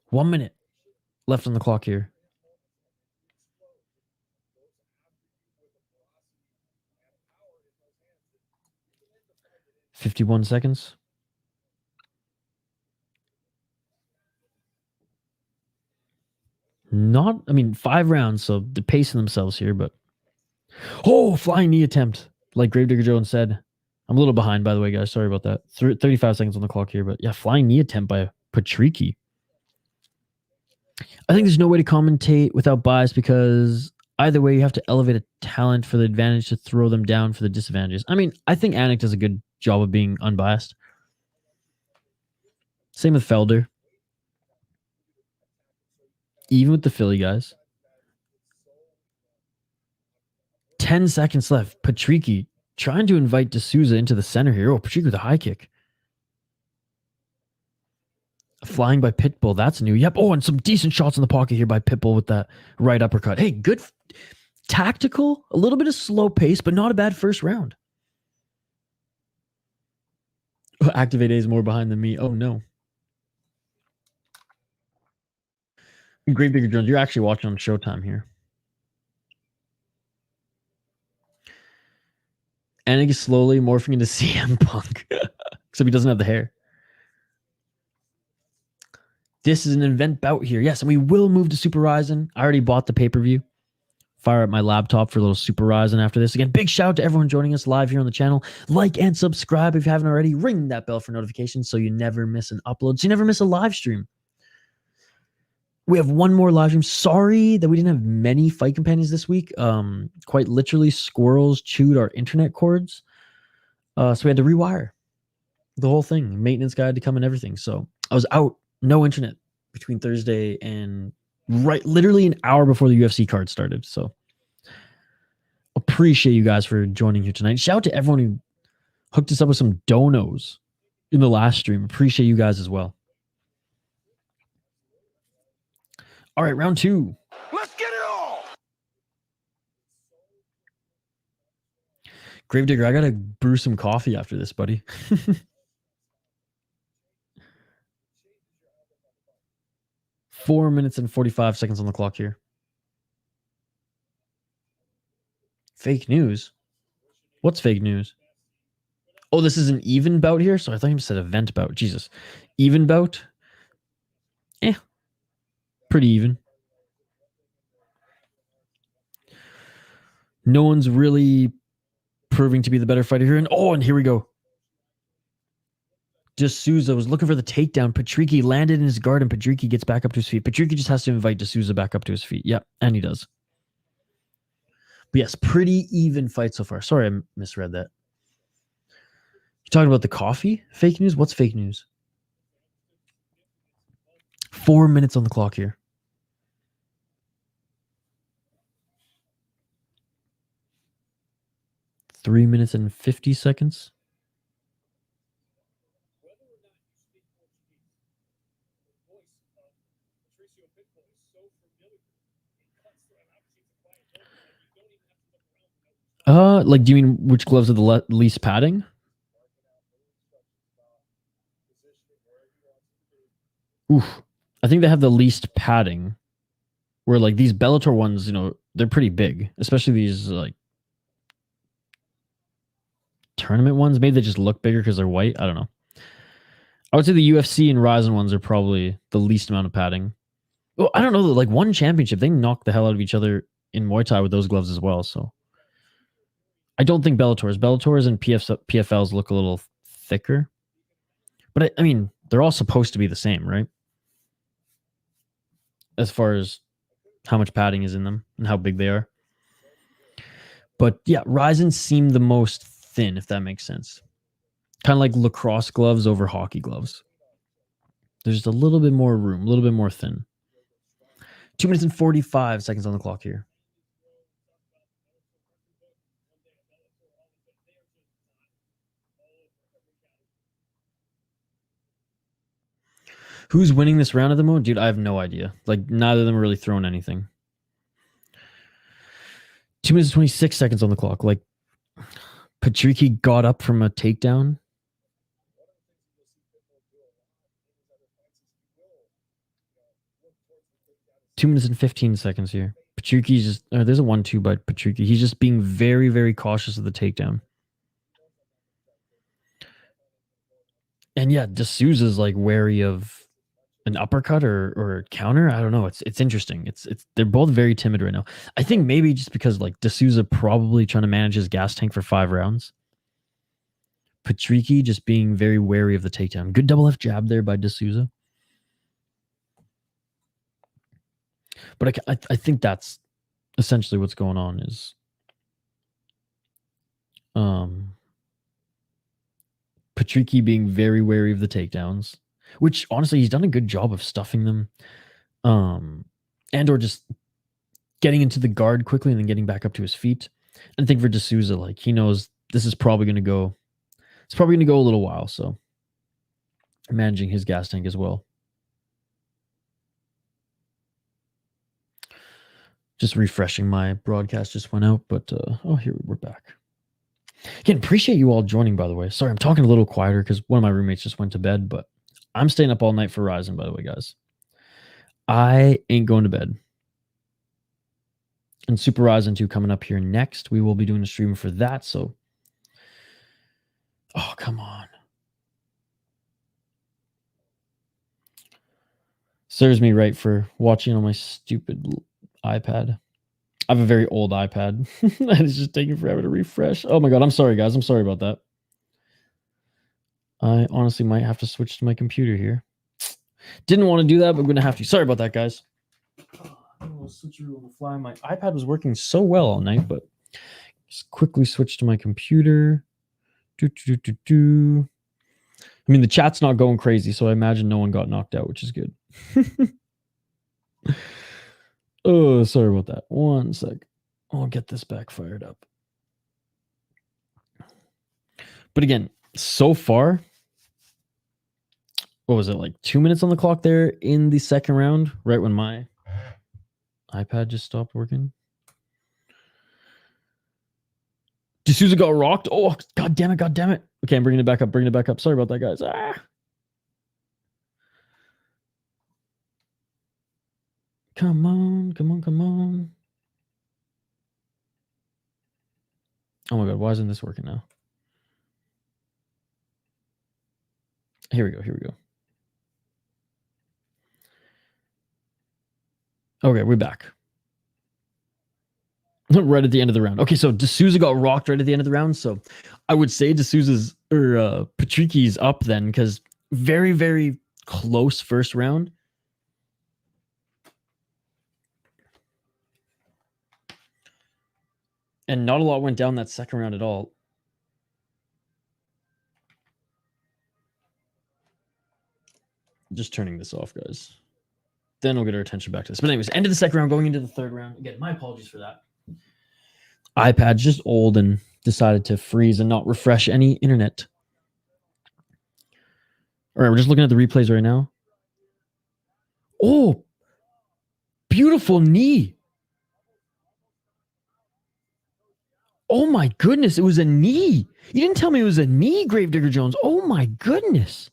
S1: One minute left on the clock here. 51 seconds. Not, I mean, 5 rounds, so they're pacing themselves here, but. Oh, flying knee attempt. Like Gravedigger Jones said. I'm a little behind, by the way, guys. Sorry about that. 35 seconds on the clock here, but yeah, flying knee attempt by Patricky. I think there's no way to commentate without bias because either way, you have to elevate a talent for the advantage to throw them down for the disadvantages. I mean, I think Anik does a good job of being unbiased. Same with Felder. Even with the Philly guys. 10 seconds left. Patricky trying to invite Souza into the center here. Oh, Patricky with a high kick. Flying by Pitbull. That's new. Yep. Oh, and some decent shots in the pocket here by Pitbull with that right uppercut. Hey, good tactical. A little bit of slow pace, but not a bad first round. Activate A is more behind than me. Oh, no. Great Bigger Jones, you're actually watching on Showtime here. Anik is slowly morphing into CM Punk. Except he doesn't have the hair. This is an event bout here. Yes, and we will move to Super RIZIN. I already bought the pay-per-view. Fire up my laptop for a little Super RIZIN after this. Again, big shout out to everyone joining us live here on the channel. Like and subscribe if you haven't already. Ring that bell for notifications so you never miss an upload. So you never miss a live stream. We have one more live stream. Sorry that we didn't have many fight companions this week. Quite literally, squirrels chewed our internet cords. So we had to rewire the whole thing. Maintenance guy had to come and everything. So I was out, no internet between Thursday and literally an hour before the UFC card started. So appreciate you guys for joining here tonight. Shout out to everyone who hooked us up with some donos in the last stream. Appreciate you guys as well. All right, round 2.
S2: Let's get it all.
S1: Gravedigger, I gotta brew some coffee after this, buddy. 4 minutes and 45 seconds on the clock here. Fake news? What's fake news? Oh, this is an even bout here? So I thought you said event bout. Jesus. Even bout? Pretty even. No one's really proving to be the better fighter here. And here we go. Souza was looking for the takedown. Patricky landed in his guard, and Patricky gets back up to his feet. Patricky just has to invite Souza back up to his feet. Yep, and he does. But yes, pretty even fight so far. Sorry, I misread that. You talking about the coffee? Fake news? What's fake news? 4 minutes on the clock here. 3 minutes and 50 seconds. Like, do you mean which gloves are the least padding? Oof. I think they have the least padding. Where, like, these Bellator ones, they're pretty big. Especially these, like, tournament ones. Maybe they just look bigger because they're white. I don't know. I would say the UFC and RIZIN ones are probably the least amount of padding. Well, I don't know. Like, one championship, they knocked the hell out of each other in Muay Thai with those gloves as well, so... I don't think Bellators and PFLs look a little thicker. But I mean, they're all supposed to be the same, right? As far as how much padding is in them and how big they are. But yeah, RIZIN seemed the most thin, if that makes sense. Kind of like lacrosse gloves over hockey gloves. There's just a little bit more room, a little bit more thin. 2 minutes and 45 seconds on the clock here. Who's winning this round at the moment? Dude, I have no idea. Like, neither of them are really throwing anything. 2 minutes and 26 seconds on the clock. Like, Patricky got up from a takedown. Two minutes and 15 seconds here. Patricky's just... there's a 1-2 by Patricky. He's just being very, very cautious of the takedown. And yeah, D'Souza's like wary of an uppercut or counter. I don't know. It's interesting. It's they're both very timid right now. I think maybe just because like D'Souza probably trying to manage his gas tank for 5 rounds. Patricky just being very wary of the takedown. Good double left jab there by D'Souza. But I think that's essentially what's going on is Patricky being very wary of the takedowns, which honestly he's done a good job of stuffing them, and or just getting into the guard quickly and then getting back up to his feet. And I think for D'Souza, like he knows this is probably going to go. It's probably going to go a little while, so managing his gas tank as well. Just refreshing, my broadcast just went out, but oh, here we're back. Again, appreciate you all joining, by the way. Sorry, I'm talking a little quieter because one of my roommates just went to bed, but I'm staying up all night for RIZIN, by the way, guys. I ain't going to bed. And Super RIZIN 2 coming up here next. We will be doing a stream for that, so... Oh, come on. Serves me right for watching on my stupid iPad. I have a very old iPad. And it's just taking forever to refresh. Oh my god, I'm sorry, guys. I'm sorry about that. I honestly might have to switch to my computer here. Didn't want to do that, but I'm going to have to. Sorry about that, guys. I'll switch on the fly. My iPad was working so well all night, but just quickly switch to my computer. I mean, the chat's not going crazy, so I imagine no one got knocked out, which is good. Oh, sorry about that. One sec. I'll get this back fired up. But again, so far, what was it, like 2 minutes on the clock there in the second round, right when my iPad just stopped working? D'Souza got rocked. Oh, god damn it, god damn it. Okay, I'm bringing it back up, Sorry about that, guys. Come on. Oh my god, why isn't this working now? Here we go. Okay, we're back. Right at the end of the round. Okay, so D'Souza got rocked right at the end of the round, so I would say D'Souza's or Patricky's up then, because very, very close first round. And not a lot went down that second round at all. Just turning this off, guys. Then we'll get our attention back to this. But anyways, end of the second round, going into the third round. Again, my apologies for that. iPad's just old and decided to freeze and not refresh any internet. All right, we're just looking at the replays right now. Oh, beautiful knee. Oh my goodness, it was a knee. You didn't tell me it was a knee, Gravedigger Jones. Oh my goodness.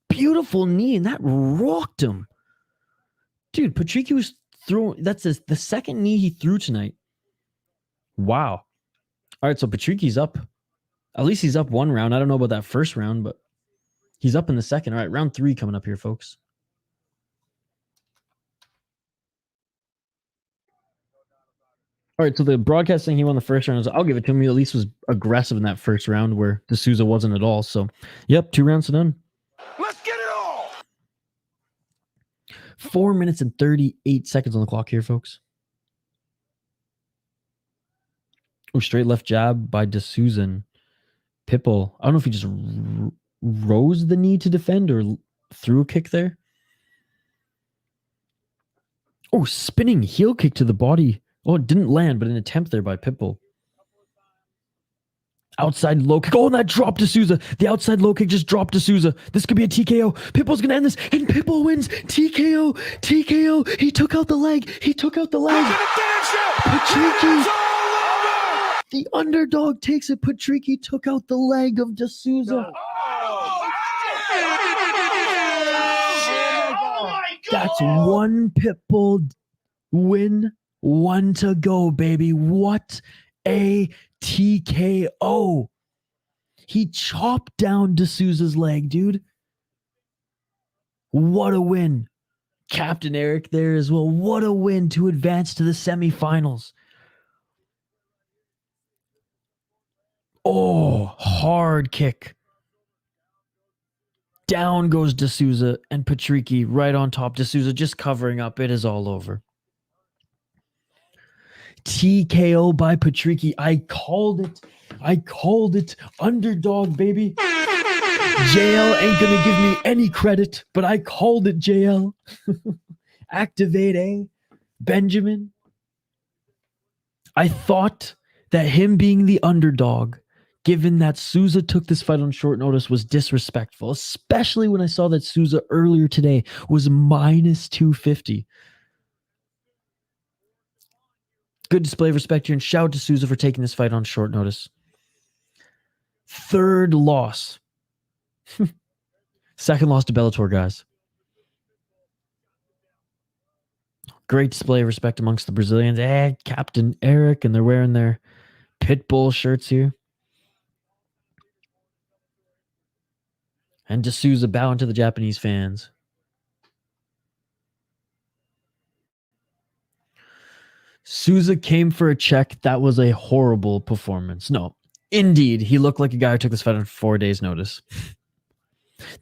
S1: Beautiful knee, and that rocked him. Dude, Patricky was throwing... That's the second knee he threw tonight. Wow. All right, so Patricky's up. At least he's up one round. I don't know about that first round, but he's up in the second. All right, round 3 coming up here, folks. All right, so the broadcast saying he won the first round, I'll give it to him. He at least was aggressive in that first round where D'Souza wasn't at all. So, yep, 2 rounds to done.
S2: Let's get it all.
S1: 4 minutes and 38 seconds on the clock here, folks. Oh, straight left jab by D'Souza and Pitbull. I don't know if he just rose the knee to defend or threw a kick there. Oh, spinning heel kick to the body. Oh, it didn't land, but an attempt there by Pitbull. Outside low kick. Oh, and that dropped to Souza. The outside low kick just dropped to Souza. This could be a TKO. Pitbull's going to end this. And Pitbull wins. TKO. TKO. He took out the leg. He took out the leg. Patricky. The underdog takes it. Patricky took out the leg of De Souza. That's one Pitbull win. One to go, baby. What a TKO. He chopped down De Souza's leg, dude. What a win. Captain Eric there as well. What a win to advance to the semifinals. Oh, hard kick. Down goes De Souza and Patricky right on top. De Souza just covering up. It is all over. TKO by Patricky. I called it. I called it. Underdog, baby. JL ain't gonna give me any credit, but I called it, JL. Activate A. Benjamin. I thought that him being the underdog, given that Souza took this fight on short notice, was disrespectful, especially when I saw that Souza earlier today was minus 250. Good display of respect here, and shout out to Souza for taking this fight on short notice. Third loss. Second loss to Bellator, guys. Great display of respect amongst the Brazilians. Captain Eric, and they're wearing their Pitbull shirts here. And De Souza bowing to the Japanese fans. Souza came for a check. That was a horrible performance. No, indeed, he looked like a guy who took this fight on 4 days' notice.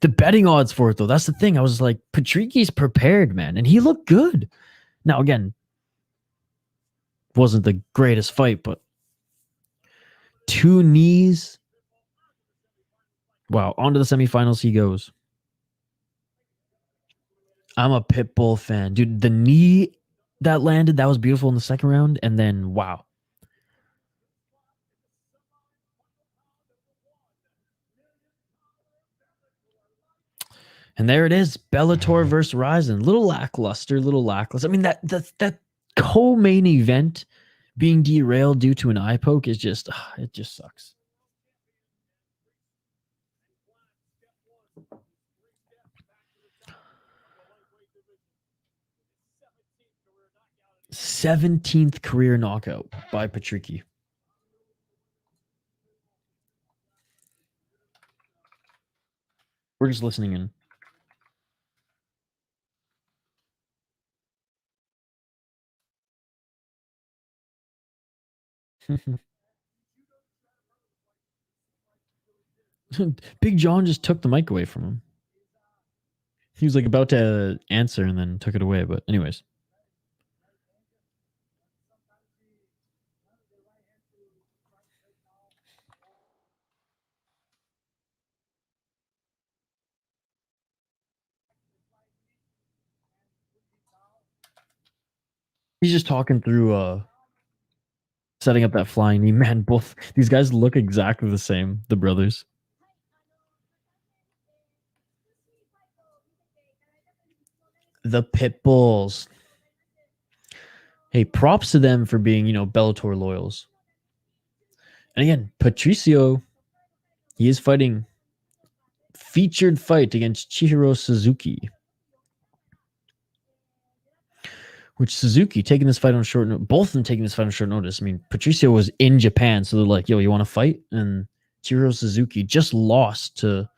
S1: The betting odds for it, though, that's the thing. I was like, Patricky's prepared, man, and he looked good. Now, again, wasn't the greatest fight, but 2 knees. Wow, on to the semifinals he goes. I'm a Pitbull fan. Dude, the knee that landed, that was beautiful in the second round, and then, wow. And there it is, Bellator versus RIZIN. Little lackluster. I mean, that co-main event being derailed due to an eye poke is just, it just sucks. th career knockout by Patricky. We're just listening in. Big John just took the mic away from him. He was like about to answer and then took it away. But anyways. He's just talking through setting up that flying knee. Man, both these guys look exactly the same, the brothers. The Pitbulls. Hey, props to them for being, Bellator loyals. And again, Patricio, he is fighting featured fight against Chihiro Suzuki. Which Suzuki taking this fight on short notice, both of them taking this fight on short notice. I mean, Patricio was in Japan, so they're like, yo, you want to fight? And Chihiro Suzuki just lost to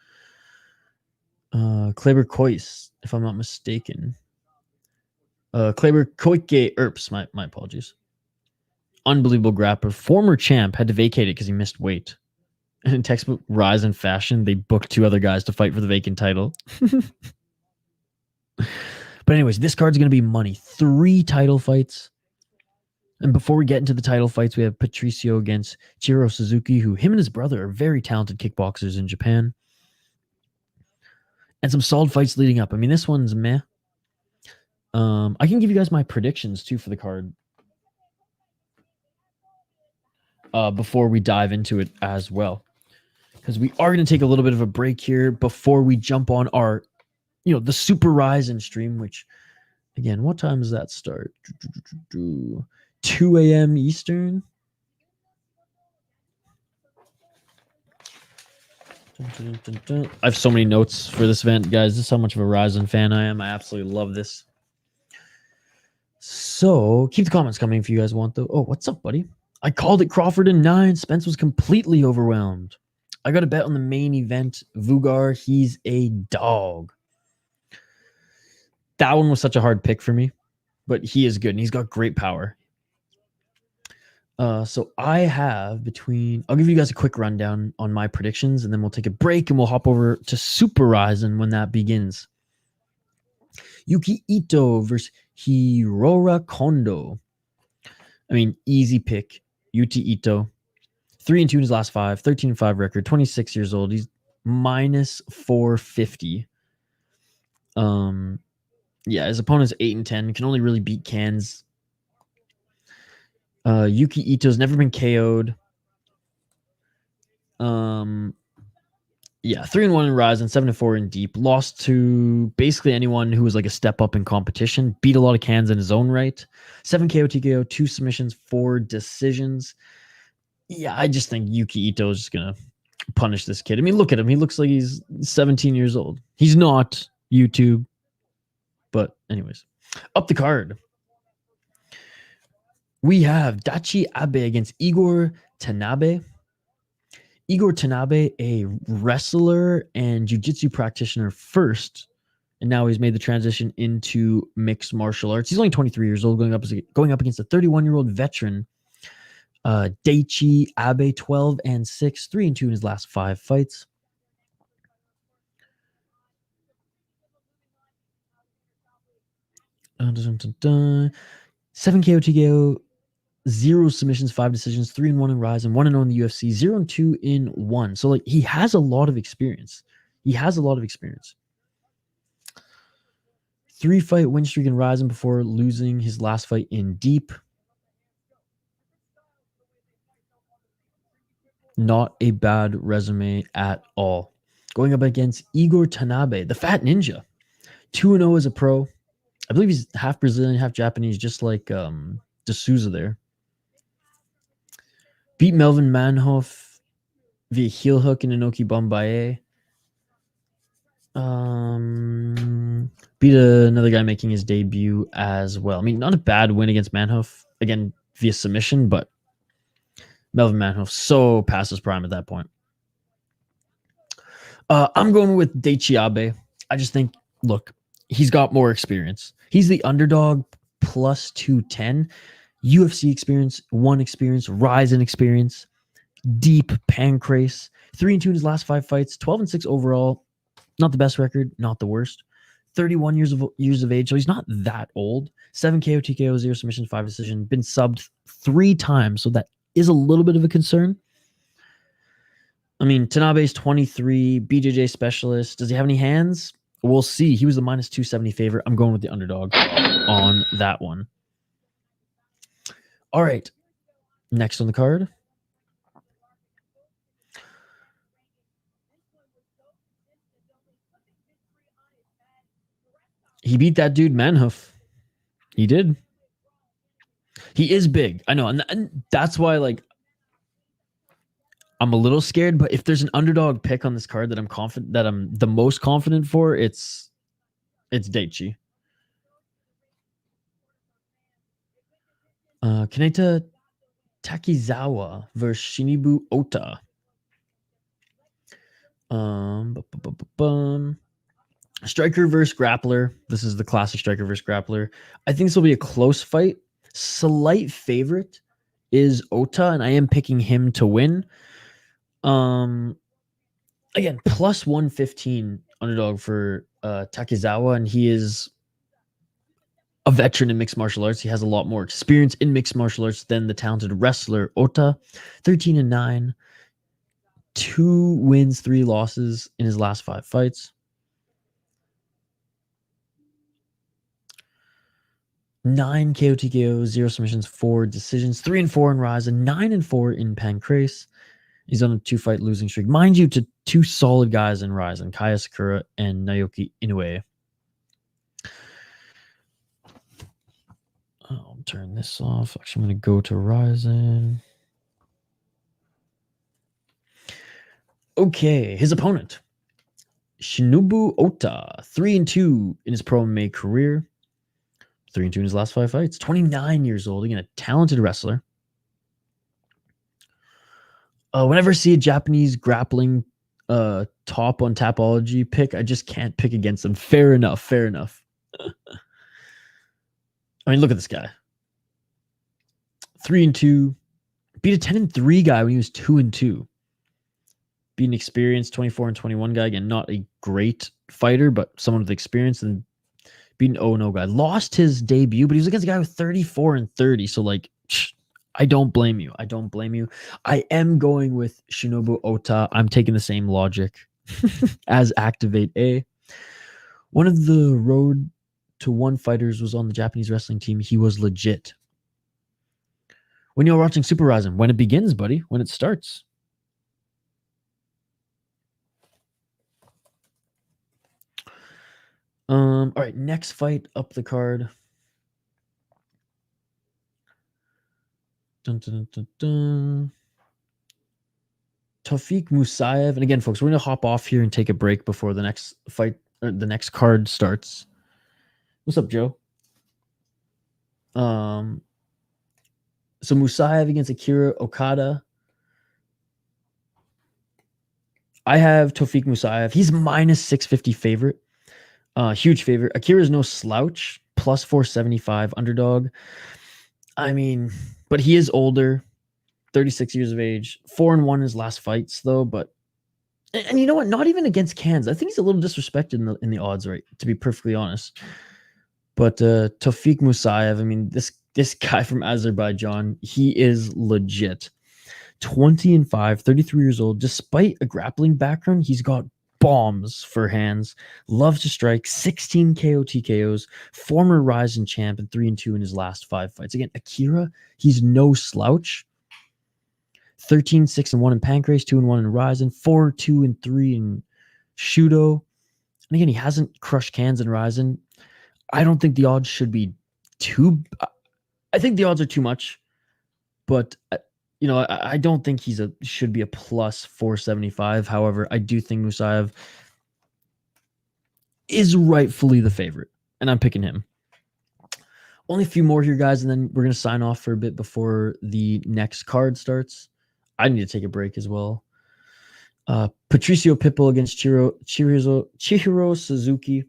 S1: Kleber Kois, if I'm not mistaken. Kleber Koike Earps, my apologies. Unbelievable grappler. Former champ, had to vacate it because he missed weight. And in textbook RIZIN fashion, they booked 2 other guys to fight for the vacant title. But anyways, this card's going to be money. 3 title fights. And before we get into the title fights, we have Patricio against Chihiro Suzuki, who him and his brother are very talented kickboxers in Japan. And some solid fights leading up. I mean, this one's meh. I can give you guys my predictions, too, for the card. before we dive into it as well, because we are going to take a little bit of a break here before we jump on our, the Super RIZIN stream, which, again, what time does that start? 2 a.m. Eastern. I have so many notes for this event, guys. This is how much of a RIZIN fan I am. I absolutely love this. So keep the comments coming if you guys want, though. Oh, what's up, buddy? I called it Crawford in 9. Spence was completely overwhelmed. I got a bet on the main event. Vugar, he's a dog. That one was such a hard pick for me, but he is good, and he's got great power. So I have I'll give you guys a quick rundown on my predictions, and then we'll take a break, and we'll hop over to Super RIZIN when that begins. Yuki Ito versus Hirora Kondo. I mean, easy pick. Yuki Ito. 3-2 in his last 5. 13-5 record. 26 years old. He's minus 450. Yeah, his opponent's 8-10. Can only really beat cans. Yuki Ito's never been KO'd. Yeah, 3-1 in RIZIN, 7-4 in deep. Lost to basically anyone who was like a step up in competition. Beat a lot of cans in his own right. 7 KO, TKO, 2 submissions, 4 decisions. Yeah, I just think Yuki Ito is just gonna punish this kid. I mean, look at him. He looks like he's 17 years old. He's not YouTube, but anyways, up the card. We have Dachi Abe against Igor Tanabe. Igor Tanabe, a wrestler and jiu-jitsu practitioner first, and now he's made the transition into mixed martial arts. He's only 23 years old, going up against a 31-year-old veteran, Daichi Abe, 12-6, 3-2 in his last 5 fights. Dun, dun, dun, dun. 7 KO, TKO, 0 submissions, 5 decisions, 3-1 in RIZIN, 1-0 in the UFC, 0-2 in 1. So, like, he has a lot of experience. 3-fight win streak in RIZIN before losing his last fight in deep. Not a bad resume at all. Going up against Igor Tanabe, the Fat Ninja. 2-0 as a pro. I believe he's half Brazilian, half Japanese, just like Souza there. Beat Melvin Manhoef via heel hook and Inoki Bombaye. Beat another guy making his debut as well. I mean, not a bad win against Manhoef, again, via submission, but Melvin Manhoef so past his prime at that point. I'm going with Daichi Abe. I just think, look, he's got more experience. He's the underdog plus 210. UFC experience, one experience, RIZIN experience, deep pancrase. 3-2 in his last 5 fights, 12-6 overall. Not the best record, not the worst. 31 years of age, so he's not that old. 7 KO, TKO, 0 submission, 5 decision. Been subbed 3 times, so that is a little bit of a concern. I mean, Tanabe's 23, BJJ specialist. Does he have any hands? We'll see. He was the minus 270 favorite. I'm going with the underdog on that one. All right. Next on the card. He beat that dude, Manhoef. He did. He is big. I know. And that's why, like, I'm a little scared, but if there's an underdog pick on this card that I'm confident, that I'm the most confident for, it's Daichi. Kaneta Takizawa versus Shinibu Ota. Striker versus grappler. This is the classic striker versus grappler. I think this will be a close fight. Slight favorite is Ota, and I am picking him to win. Again, plus 115 underdog for Takizawa, and he is a veteran in mixed martial arts. He has a lot more experience in mixed martial arts than the talented wrestler Ota. 13-9, 2 wins, 3 losses in his last 5 fights. 9 KO TKO, 0 submissions, 4 decisions, 3-4 in RIZIN, 9-4 in Pancrase. He's on a 2-fight losing streak. Mind you, to 2 solid guys in RIZIN, Kaya Sakura and Naoki Inoue. I'll turn this off. Actually, I'm going to go to RIZIN. Okay, his opponent, Shinobu Ota, 3-2 in his pro MMA career. 3-2 in his last 5 fights. 29 years old. Again, a talented wrestler. Whenever I see a Japanese grappling top on Tapology pick, I just can't pick against them. Fair enough. Fair enough. I mean, look at this guy. 3-2. Beat a 10-3 guy when he was 2-2. Beat an experienced 24-21 guy. Again, not a great fighter, but someone with experience. And beat an 0-0 guy. Lost his debut, but he was against a guy with 34-30. So, like, I don't blame you. I don't blame you. I am going with Shinobu Ota. I'm taking the same logic as Activate A. One of the Road to 1 fighters was on the Japanese wrestling team. He was legit. When you're watching Super RIZIN, when it begins, buddy, when it starts. All right, next fight up the card. Dun, dun, dun, dun. Taufik Musayev. And again, folks, we're going to hop off here and take a break before the next fight, or the next card starts. What's up, Joe? So Musayev against Akira Okada. I have Taufik Musayev. He's minus 650 favorite. Huge favorite. Akira is no slouch. Plus 475 underdog. I mean, but he is older. 36 years of age. 4-1 in his last fights, though. But and you know what? Not even against Cans. I think he's a little disrespected in the odds, right? To be perfectly honest. But Taufik Musayev, I mean, this guy from Azerbaijan, he is legit. 20-5, 33 years old. Despite a grappling background, he's got bombs for hands. Loves to strike. 16 KO TKOs. Former RIZIN champ and 3-2 in his last 5 fights. Again, Akira, he's no slouch. 13-6-1 in Pancrase, 2-1 in RIZIN, 4-2-3 in Shudo. And again, he hasn't crushed cans in RIZIN. I don't think the odds should be too. I think the odds are too much, but you know, I don't think should be a plus 475. However, I do think Musayev is rightfully the favorite, and I'm picking him. Only a few more here, guys, and then we're gonna sign off for a bit before the next card starts. I need to take a break as well. Patricio Pitbull against Chihiro Suzuki.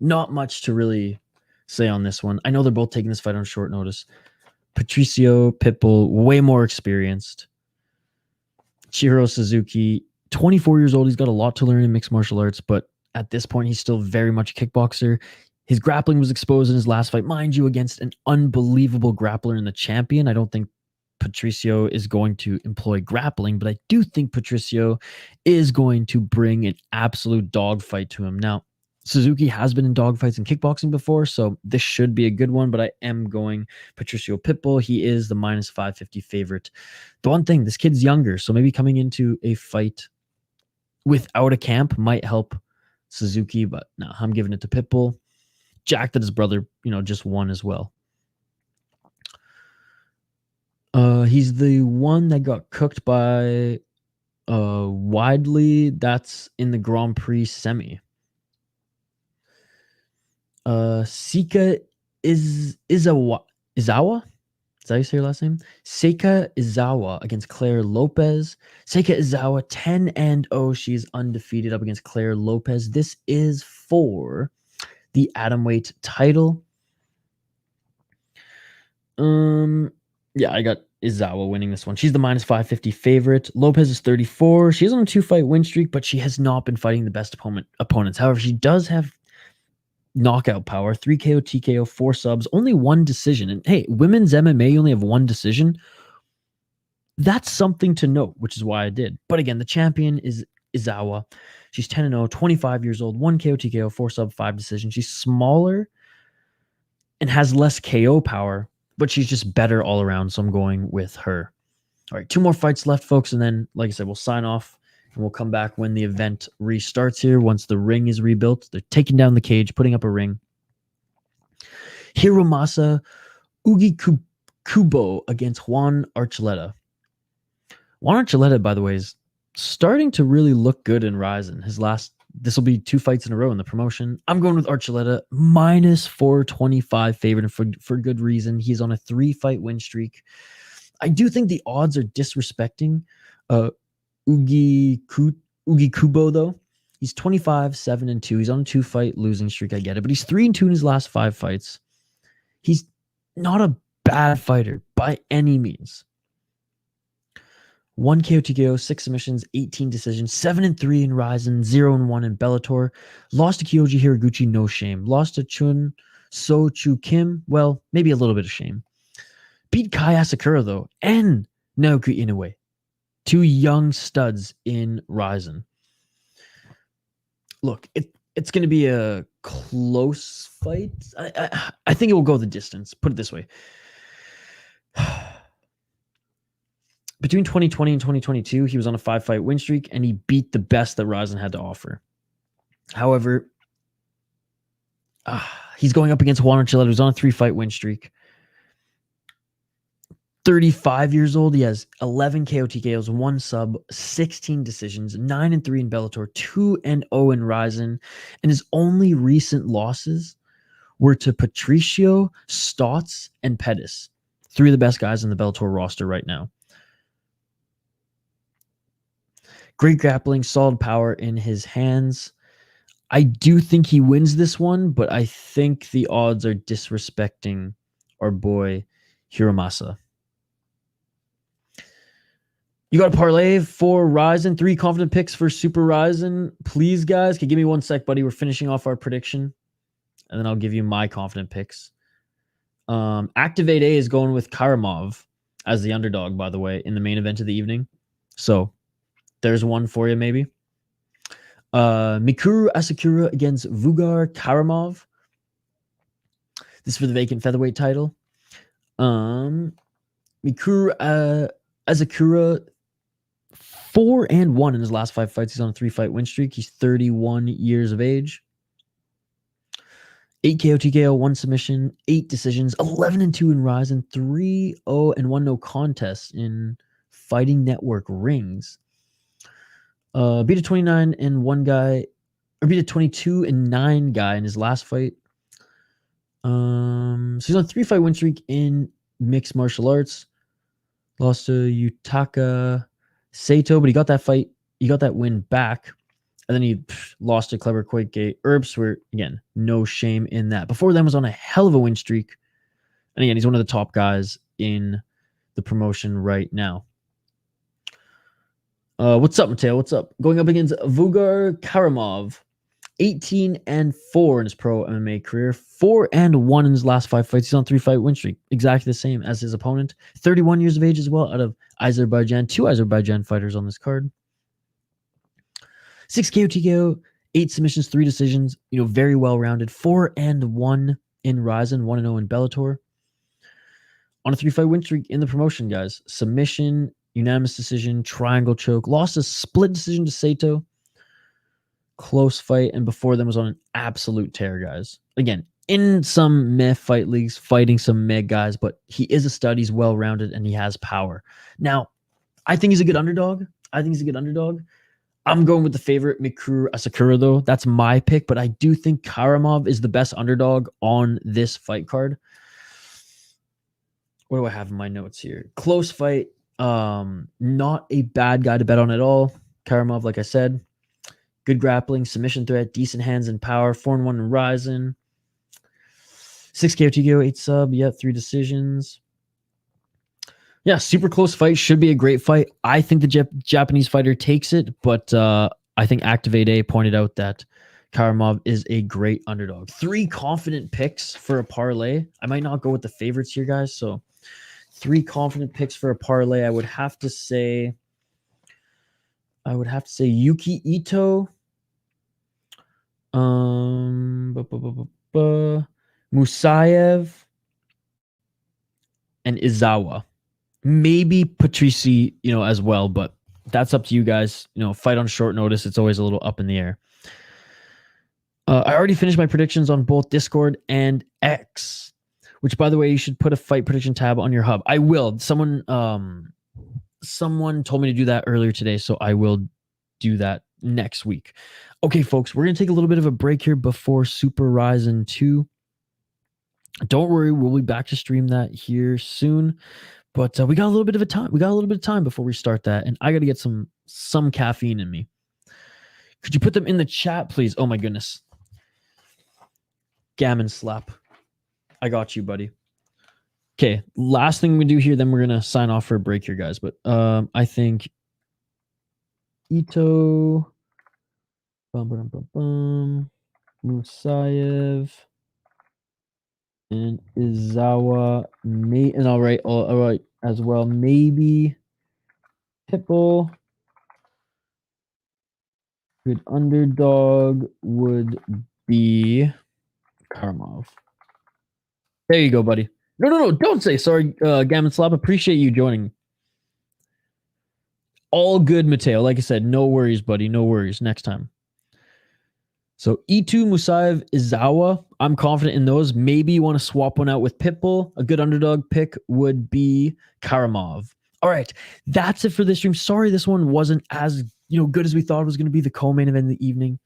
S1: Not much to really say on this one. I know they're both taking this fight on short notice. Patricio Pitbull, way more experienced. Chihiro Suzuki, 24 years old. He's got a lot to learn in mixed martial arts, but at this point, he's still very much a kickboxer. His grappling was exposed in his last fight, mind you, against an unbelievable grappler in the champion. I don't think Patricio is going to employ grappling, but I do think Patricio is going to bring an absolute dogfight to him. Now, Suzuki has been in dogfights in kickboxing before, so this should be a good one, but I am going Patricio Pitbull. He is the minus 550 favorite. The one thing, this kid's younger, so maybe coming into a fight without a camp might help Suzuki, but no, I'm giving it to Pitbull. Jack that his brother, just won as well. He's the one that got cooked by Widely. That's in the Grand Prix semi. Sika Izawa. Is that how you say your last name? Seika Izawa against Claire Lopez. Seika Izawa 10-0. She's undefeated up against Claire Lopez. This is for the atomweight title. Yeah, I got Izawa winning this one. She's the minus 550 favorite. Lopez is 34. She's on a 2-fight win streak, but she has not been fighting the best opponents. However, she does have knockout power, 3 KO, TKO, 4 subs, only 1 decision. And hey, women's MMA, you only have 1 decision. That's something to note, which is why I did. But again, the champion is Izawa. She's 10-0, 25 years old, 1 KO, TKO, 4 sub, 5 decision. She's smaller and has less KO power, but she's just better all around. So I'm going with her. All right, 2 more fights left, folks. And then, like I said, we'll sign off and we'll come back when the event restarts here. Once the ring is rebuilt, they're taking down the cage, putting up a ring. Hiromasa Kubo against Juan Archuleta. Juan Archuleta, by the way, is starting to really look good in RIZIN. This will be 2 fights in a row in the promotion. I'm going with Archuleta, minus 425 favorite, and for good reason. He's on a 3-fight win streak. I do think the odds are disrespecting Ugi Kubo, though. He's 25-7-2. He's on a 2-fight losing streak. I get it, but he's 3-2 in his last 5 fights. He's not a bad fighter by any means. 1 KO TKO, 6 submissions, 18 decisions, 7-3 in RIZIN, 0-1 in Bellator. Lost to Kyoji Horiguchi, no shame. Lost to Chun So Chu Kim, well, maybe a little bit of shame. Beat Kai Asakura, though, and Naoki Inoue. 2 young studs in RIZIN. Look, it's going to be a close fight. I think it will go the distance. Put it this way. Between 2020 and 2022, he was on a 5-fight win streak, and he beat the best that RIZIN had to offer. However, he's going up against Juan Archuleta, who's on a 3-fight win streak. 35 years old. He has 11 KO TKOs, 1 sub, 16 decisions, 9-3 in Bellator, 2-0 in RIZIN, and his only recent losses were to Patricio, Stotts, and Pettis. 3 of the best guys in the Bellator roster right now. Great grappling, solid power in his hands. I do think he wins this one, but I think the odds are disrespecting our boy Hiromasa. You got a parlay for RIZIN, 3 confident picks for Super RIZIN. Please, guys, can you give me 1 sec, buddy? We're finishing off our prediction, and then I'll give you my confident picks. Activate A is going with Karamov as the underdog, by the way, in the main event of the evening. So there's one for you, maybe. Mikuru Asakura against Vugar Karamov. This is for the vacant featherweight title. Mikuru Asakura, 4-1 in his last 5 fights. He's on a 3-fight win streak. He's 31 years of age. 8 KO TKO, 1 submission, 8 decisions, 11-2 in RIZIN, 3-0 and 1 no contest in Fighting Network rings. Beat a 29-1 guy, or beat a 22-9 guy in his last fight. So he's on a 3-fight win streak in mixed martial arts. Lost to Yutaka Saito, but he got that fight. He got that win back. And then he lost to Clever Koike Herbs, where, again, no shame in that. Before then was on a hell of a win streak. And again, he's one of the top guys in the promotion right now. What's up, Mateo? What's up? Going up against Vugar Karamov. 18-4 in his pro MMA career. 4-1 in his last 5 fights. He's on a 3-fight win streak. Exactly the same as his opponent. 31 years of age as well, out of Azerbaijan. 2 Azerbaijan fighters on this card. 6 KO TKO, 8 submissions, 3 decisions. Very well-rounded. 4-1 in RIZIN, 1-0 in Bellator. On a 3-fight win streak in the promotion, guys. Submission, unanimous decision, triangle choke. Lost a split decision to Saito. Close fight, and before them was on an absolute tear, guys. Again, in some meh fight leagues, fighting some meh guys, but he is a stud. He's well-rounded, and he has power. Now, I think he's a good underdog. I'm going with the favorite, Mikuru Asakura, though. That's my pick, but I do think Karamov is the best underdog on this fight card. What do I have in my notes here? Close fight. Not a bad guy to bet on at all. Karamov, like I said. Good grappling, submission threat, decent hands and power. 4-1 in RIZIN. 6 KO TKO, 8 sub. Yeah, 3 decisions. Yeah, super close fight. Should be a great fight. I think the Japanese fighter takes it, but I think Activate A pointed out that Karamov is a great underdog. 3 confident picks for a parlay. I might not go with the favorites here, guys. So 3 confident picks for a parlay. I would have to say Yuki Ito. Musayev and Izawa. Maybe Patricky, as well, but that's up to you guys. Fight on short notice. It's always a little up in the air. I already finished my predictions on both Discord and X, which, by the way, you should put a fight prediction tab on your hub. I will. Someone told me to do that earlier today, so I will do that next week. Okay, folks, we're going to take a little bit of a break here before Super RIZIN 2. Don't worry, we'll be back to stream that here soon. But we got a little bit of time. We got a little bit of time before we start that, and I got to get some caffeine in me. Could you put them in the chat, please? Oh my goodness. Gammon slap. I got you, buddy. Okay, last thing we do here, then we're gonna sign off for a break here, guys. But I think Ito, Musayev, and Izawa, and all right as well. Maybe Pitbull. Good underdog would be Karamov. There you go, buddy. No, don't say sorry, Gammon Slap. Appreciate you joining. All good, Mateo. Like I said, no worries, buddy. No worries. Next time. So E2, Musayev, Izawa. I'm confident in those. Maybe you want to swap one out with Pitbull. A good underdog pick would be Karamov. All right. That's it for this stream. Sorry this one wasn't as good as we thought it was going to be. The co-main event in the evening.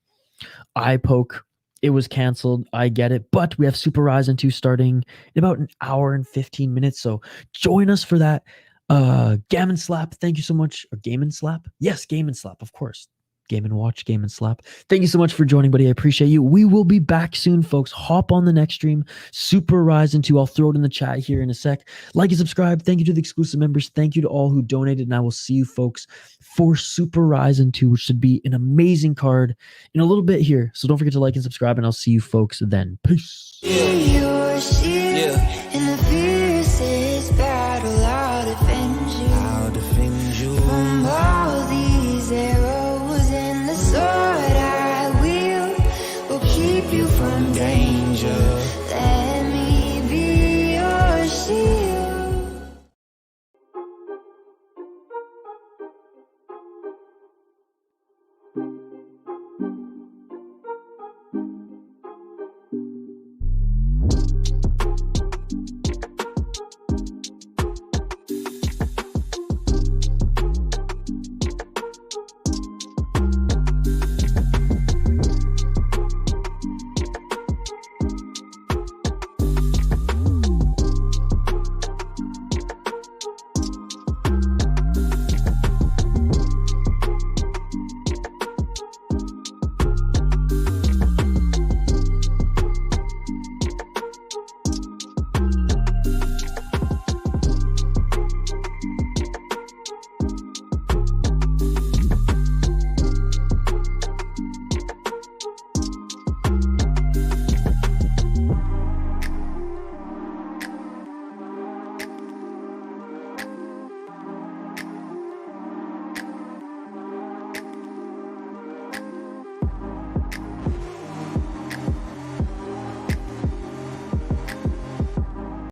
S1: Eye poke. It was canceled. I get it. But we have Super RIZIN 2 starting in about an hour and 15 minutes. So join us for that. Gammon Slap, thank you so much. Or Game & Slap? Yes, Game & Slap, of course. Game & Watch, Game & Slap. Thank you so much for joining, buddy. I appreciate you. We will be back soon, folks. Hop on the next stream. Super RIZIN 2. I'll throw it in the chat here in a sec. Like and subscribe. Thank you to the exclusive members. Thank you to all who donated. And I will see you, folks, for Super RIZIN 2, which should be an amazing card in a little bit here. So don't forget to like and subscribe, and I'll see you, folks, then. Peace.
S3: In the fiercest battle, I'll defend you from all these arrows, and the sword I will keep you from danger.